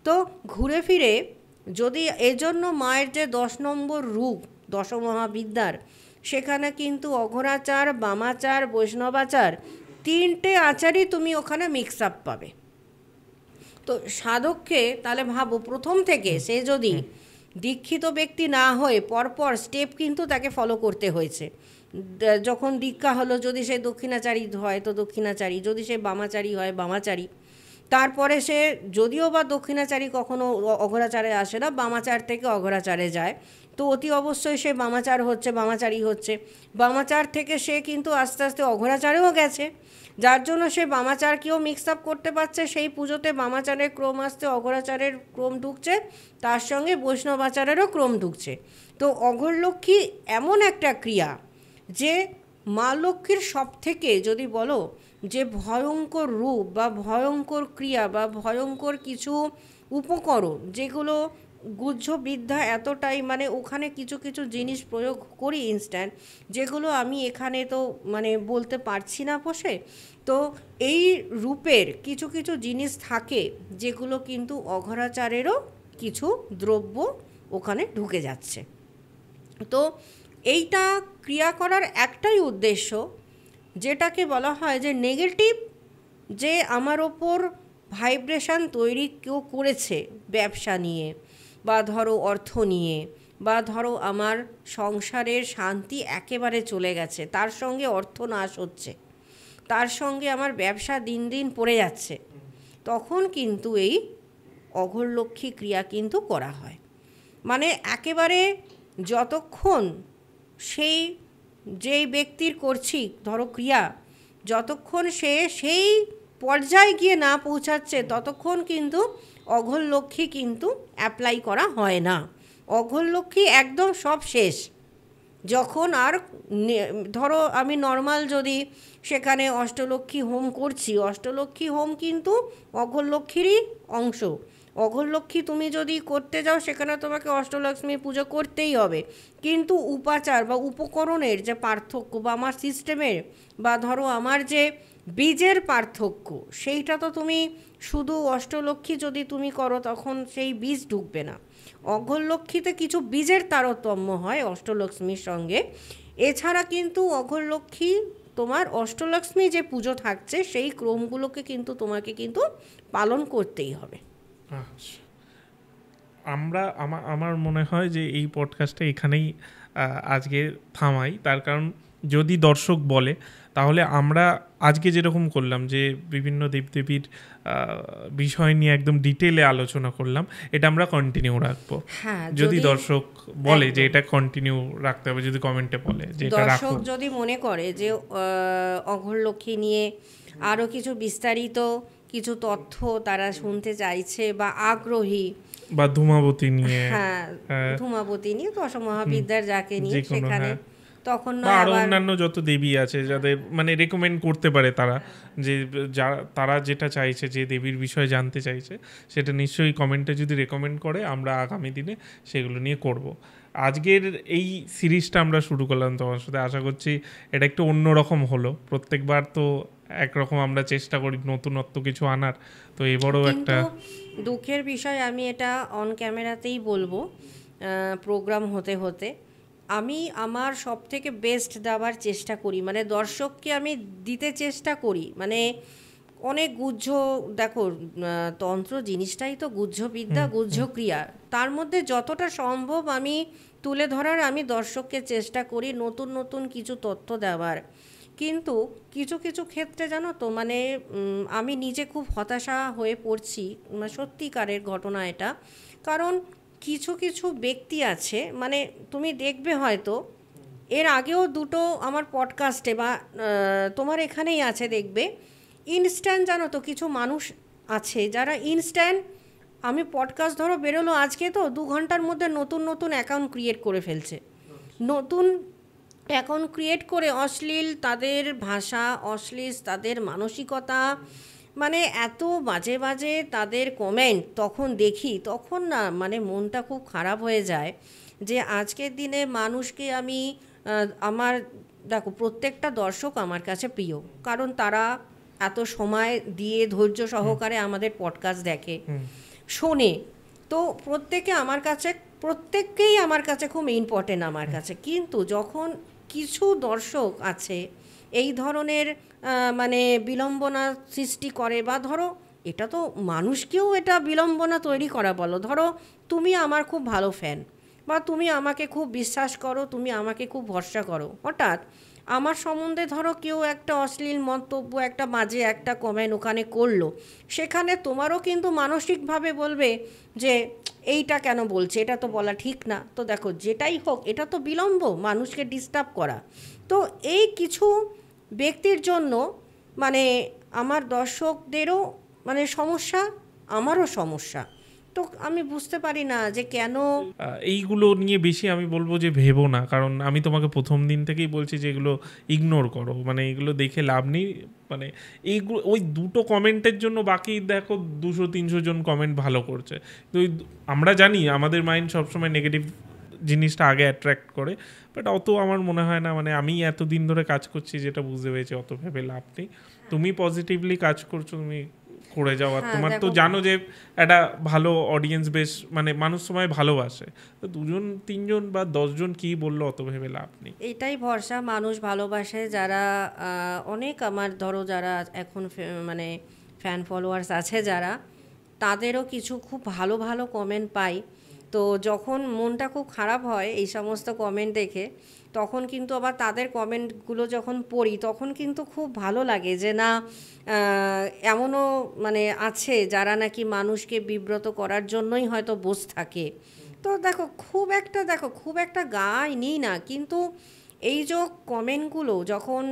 তো ঘুরে ফিরে যদি এজন্য মায়ের যে 10 নম্বর রূপ দশমহাবিদ্যার, সেখানে কিন্তু অঘোরাচার, বামাচার, বৈষ্ণবাচার তিনটে আচারই তুমি ওখানে মিক্স আপ পাবে। তো সাধককে তাহলে ভাবো প্রথম থেকে সে যদি দীক্ষিত ব্যক্তি না হয়ে পরপর স্টেপ কিন্তু তাকে ফলো করতে হয়েছে। যখন দীক্ষা হলো, যদি সে দক্ষিণাচারী হয় তো দক্ষিণাচারী, যদি সে বামাচারী হয় বামাচারী, তারপরে সে যদিও বা দক্ষিণাচারী কখনো অঘোরাচারে আসে না, বামাচার থেকে অঘোরাচারে যায়, তো অতি অবশ্যই সে বামাচারী হচ্ছে, বামাচার থেকে সে কিন্তু আস্তে আস্তে অঘোরাচারেও গেছে, যার জন্য সে বামাচারকেও মিক্স আপ করতে পারছে। সেই পুজোতে বামাচারের ক্রম আসছে, অঘোরাচারের ক্রম ঢুকছে, তার সঙ্গে বৈষ্ণবাচারেরও ক্রম ঢুকছে। তো অঘোর লক্ষ্মী এমন একটা ক্রিয়া যে মা লক্ষ্মীর সব থেকে যদি বলো যে ভয়ঙ্কর রূপ বা ভয়ঙ্কর ক্রিয়া বা ভয়ঙ্কর কিছু উপকরণ, যেগুলো গুহ্য বিদ্যা এতটাই মানে ওখানে কিছু কিছু জিনিস প্রয়োগ করি ইনস্ট্যান্ট, যেগুলো আমি এখানে তো মানে বলতে পারছি না বসে। তো এই রূপের কিছু কিছু জিনিস থাকে যেগুলো কিন্তু অঘোরাচারেরও কিছু দ্রব্য ওখানে ঢুকে যাচ্ছে। তো এইটা ক্রিয়া করার একটাই উদ্দেশ্য, যেটাকে বলা হয় যে নেগেটিভ যে আমার ওপর ভাইব্রেশন তৈরি কেউ করেছে ব্যবসা নিয়ে, বা ধরো অর্থ নিয়ে, বা ধরো আমার সংসারের শান্তি একেবারে চলে গেছে, তার সঙ্গে অর্থ নাশ হচ্ছে, তার সঙ্গে আমার ব্যবসা দিন দিন পড়ে যাচ্ছে, তখন কিন্তু এই অঘোরলক্ষ্মী ক্রিয়া কিন্তু করা হয়। মানে একেবারে যতক্ষণ সেই যেই ব্যক্তির করছি ধরো ক্রিয়া, যতক্ষণ সে সেই পর্যায়ে গিয়ে না পৌঁছাচ্ছে ততক্ষণ কিন্তু অঘোরলক্ষ্মী কিন্তু অ্যাপ্লাই করা হয় না। অঘোরলক্ষ্মী একদম সব শেষ, যখন আর ধরো আমি নর্মাল যদি সেখানে অষ্টলক্ষ্মী হোম করছি, অষ্টলক্ষ্মী হোম কিন্তু অঘোরলক্ষ্মীরই অংশ। অঘোরলক্ষ্মী তুমি যদি করতে যাও সেখানে তোমাকে অষ্টলক্ষ্মী পুজো করতেই হবে, কিন্তু উপাচার বা উপকরণের যে পার্থক্য বা আমার সিস্টেমের বা ধরো আমার যে বীজের পার্থক্য, সেইটা তো তুমি শুধু অষ্টলক্ষ্মী যদি তুমি করো তখন সেই বীজ ঢুকবে না। অঘোরলক্ষ্মীতে কিছু বীজের তারতম্য হয় অষ্টলক্ষ্মীর সঙ্গে। এছাড়া কিন্তু অঘোরলক্ষ্মী তোমার অষ্টলক্ষ্মী যে পুজো থাকছে সেই ক্রমগুলোকে কিন্তু তোমাকে কিন্তু পালন করতেই হবে। আচ্ছা, আমার মনে হয় যে এই পডকাস্টটা এখানেই আজকে থামাই। তার কারণ যদি দর্শক বলে তাহলে আমরা আজকে যেরকম করলাম যে বিভিন্ন দেবদেবীর বিষয় নিয়ে একদম ডিটেলে আলোচনা করলাম, এটা আমরা কন্টিনিউ রাখবো। হ্যাঁ, যদি দর্শক বলে যে এটা কন্টিনিউ রাখতে হবে, যদি কমেন্টে বলে যে এটা রাখো, দর্শক যদি মনে করে যে অঘোরলক্ষ্মী নিয়ে আরও কিছু বিস্তারিত কিছু তথ্য তারা শুনতে চাইছে বা আগ্রহী, বা ধূমাবতী নিয়ে, হ্যাঁ ধূমাবতী নিয়ে দশ মহাবিদ্যার যাকে নিয়ে সেখানে তখন বা আরো অন্যান্য যত দেবী আছে যাদের মানে রেকমেন্ড করতে পারে তারা, যে তারা যেটা চাইছে, যে দেবীর বিষয়ে জানতে চাইছে, সেটা নিশ্চয়ই কমেন্টে যদি রেকমেন্ড করে আমরা আগামী দিনে সেগুলো নিয়ে করব। আজকের এই সিরিজটা আমরা শুরু করলাম তোমার সাথে, আশা করছি এটা একটু অন্যরকম হলো। প্রত্যেকবার তো একরকম আমরা চেষ্টা করি নতুনত্ব কিছু আনার, তো এবারও একটা দুঃখের বিষয়, আমি এটা অন ক্যামেরাতেই বলবো, প্রোগ্রাম হতে হতে আমি আমার সব থেকে বেস্ট দেওয়ার চেষ্টা করি, মানে দর্শককে আমি দিতে চেষ্টা করি। মানে অনেক গুহ্য, দেখো তন্ত্র জিনিসটাই তো গুহ্যবিদ্যা, গুহ্যক্রিয়া, তার মধ্যে যতটা সম্ভব আমি তুলে ধরার আমি দর্শককে চেষ্টা করি নতুন নতুন কিছু তথ্য দেওয়ার। কিন্তু কিছু কিছু ক্ষেত্রে জানো তো, মানে আমি নিজে খুব হতাশা হয়ে পড়ছি, সত্যিকারের ঘটনা এটা। কারণ কিছু কিছু ব্যক্তি আছে, মানে তুমি দেখবে হয়তো এর আগেও দুটো আমার পডকাস্টে বা তোমার এখানেই আছে দেখবে, ইনস্ট্যান্ট জানো তো কিছু মানুষ আছে যারা ইনস্ট্যান্ট, আমি পডকাস্ট ধরো বেরোলো আজকে, তো 2 ঘন্টার মধ্যে নতুন নতুন অ্যাকাউন্ট ক্রিয়েট করে ফেলছে, নতুন অ্যাকাউন্ট ক্রিয়েট করে অশ্লীল তাদের ভাষা, অশ্লীল তাদের মানসিকতা, মানে এত বাজে বাজে তাদের কমেন্ট তখন দেখি, তখন না মানে মনটা খুব খারাপ হয়ে যায় যে আজকের দিনে মানুষকে আমি আমার দেখো প্রত্যেকটা দর্শক আমার কাছে প্রিয়, কারণ তারা এত সময় দিয়ে ধৈর্য সহকারে আমাদের পডকাস্ট দেখে, শোনে, তো প্রত্যেককেই আমার কাছে খুব ইম্পর্টেন্ট আমার কাছে। কিন্তু যখন কিছু দর্শক আছে এই ধরনের মানে বিড়ম্বনা সৃষ্টি করে, বা ধরো এটা তো মানুষকেও এটা বিড়ম্বনা তৈরি করা, বলো ধরো তুমি আমার খুব ভালো ফ্যান, বা তুমি আমাকে খুব বিশ্বাস করো, তুমি আমাকে খুব ভরসা করো, হঠাৎ আমার সম্বন্ধে ধরো কেউ একটা অশ্লীল মন্তব্য, একটা বাজে একটা কমেন্ট ওখানে করলো, সেখানে তোমারও কিন্তু মানসিকভাবে বলবে যে এইটা কেন বলছে, এটা তো বলা ঠিক না। তো দেখো যেটাই হোক এটা তো বিলম্ব, মানুষকে ডিস্টার্ব করা। তো এই কিছু ব্যক্তির জন্য মানে আমার দর্শকদেরও মানে সমস্যা, আমারও সমস্যা, তো আমি বুঝতে পারি না যে কেন এইগুলো নিয়ে বেশি আমি বলবো যে ভেবো না, কারণ আমি তোমাকে প্রথম দিন থেকেই বলছি যে এগুলো ইগনোর করো, মানে এগুলো দেখে লাভ নেই। মানে এইগুলো ওই দুটো কমেন্টের জন্য বাকি দেখো 200-300 জন কমেন্ট ভালো করছে, তো আমরা জানি আমাদের মাইন্ড সবসময় নেগেটিভ জিনিসটা আগে অ্যাট্রাক্ট করে, বাট অত আমার মনে হয় না, মানে আমি এতদিন ধরে কাজ করছি যেটা বুঝতে পেরেছি অত ভেবে লাভ নেই। তুমি পজিটিভলি কাজ করছো, তুমি করে যাও, আর তোমার তো জানো যে একটা ভালো অডিয়েন্স বেশ, মানে মানুষ সময় ভালোবাসে, তো 2-3 বা 10 জন কি বললো অত ভেবে লাভ নেই। এটাই ভরসা, মানুষ ভালোবাসে যারা অনেক আমার ধরো যারা এখন মানে ফ্যান ফলোয়ার্স আছে যারা, তাদেরও কিছু খুব ভালো ভালো কমেন্ট পাই। তো যখন মনটা খুব খারাপ হয় এই সমস্ত কমেন্ট দেখে, তখন কিন্তু আবার তাদের কমেন্টগুলো যখন পড়ি তখন কিন্তু খুব ভালো লাগে যে না, এমনও মানে আছে যারা নাকি মানুষকে বিব্রত করার জন্যই হয়তো বসে থাকে। তো খুব একটা গায়ে নিই না, কিন্তু এই যে কমেন্টগুলো যখন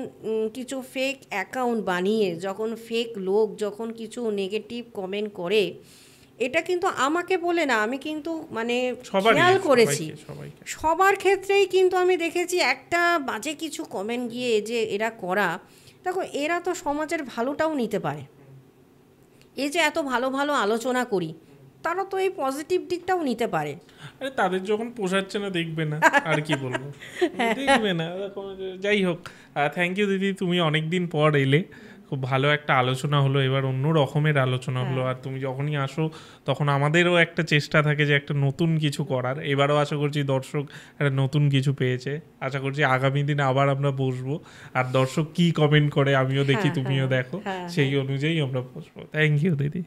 কিছু ফেক অ্যাকাউন্ট বানিয়ে যখন ফেক লোক যখন কিছু নেগেটিভ কমেন্ট করে, এটা কিন্তু আমাকে বলে না, আমি কিন্তু মানে খেয়াল করেছি সবার ক্ষেত্রেই কিন্তু আমি দেখেছি একটা বাজে কিছু কমেন্ট গিয়ে যে এরা করা, দেখো এরা তো সমাজের ভালোটাও নিতে পারে। এই যে এত ভালো ভালো আলোচনা করি, তারা তো এই পজিটিভ দিকটাও নিতে পারে। আরে তাদের যখন পোষাচ্ছে না দেখবে না, আর কি বলবো, দেখবে না। যাই হোক, থ্যাংক ইউ দিদি, তুমি অনেকদিন পর এলে, খুব ভালো একটা আলোচনা হলো, এবার অন্য রকমের আলোচনা হলো। আর তুমি যখনই আসো তখন আমাদেরও একটা চেষ্টা থাকে যে একটা নতুন কিছু করার। এবারও আশা করছি দর্শক একটা নতুন কিছু পেয়েছে, আশা করছি আগামী দিনে আবার আমরা বসবো, আর দর্শক কি কমেন্ট করে আমিও দেখি, তুমিও দেখো, সেই অনুযায়ী আমরা বসবো। থ্যাংক ইউ দিদি।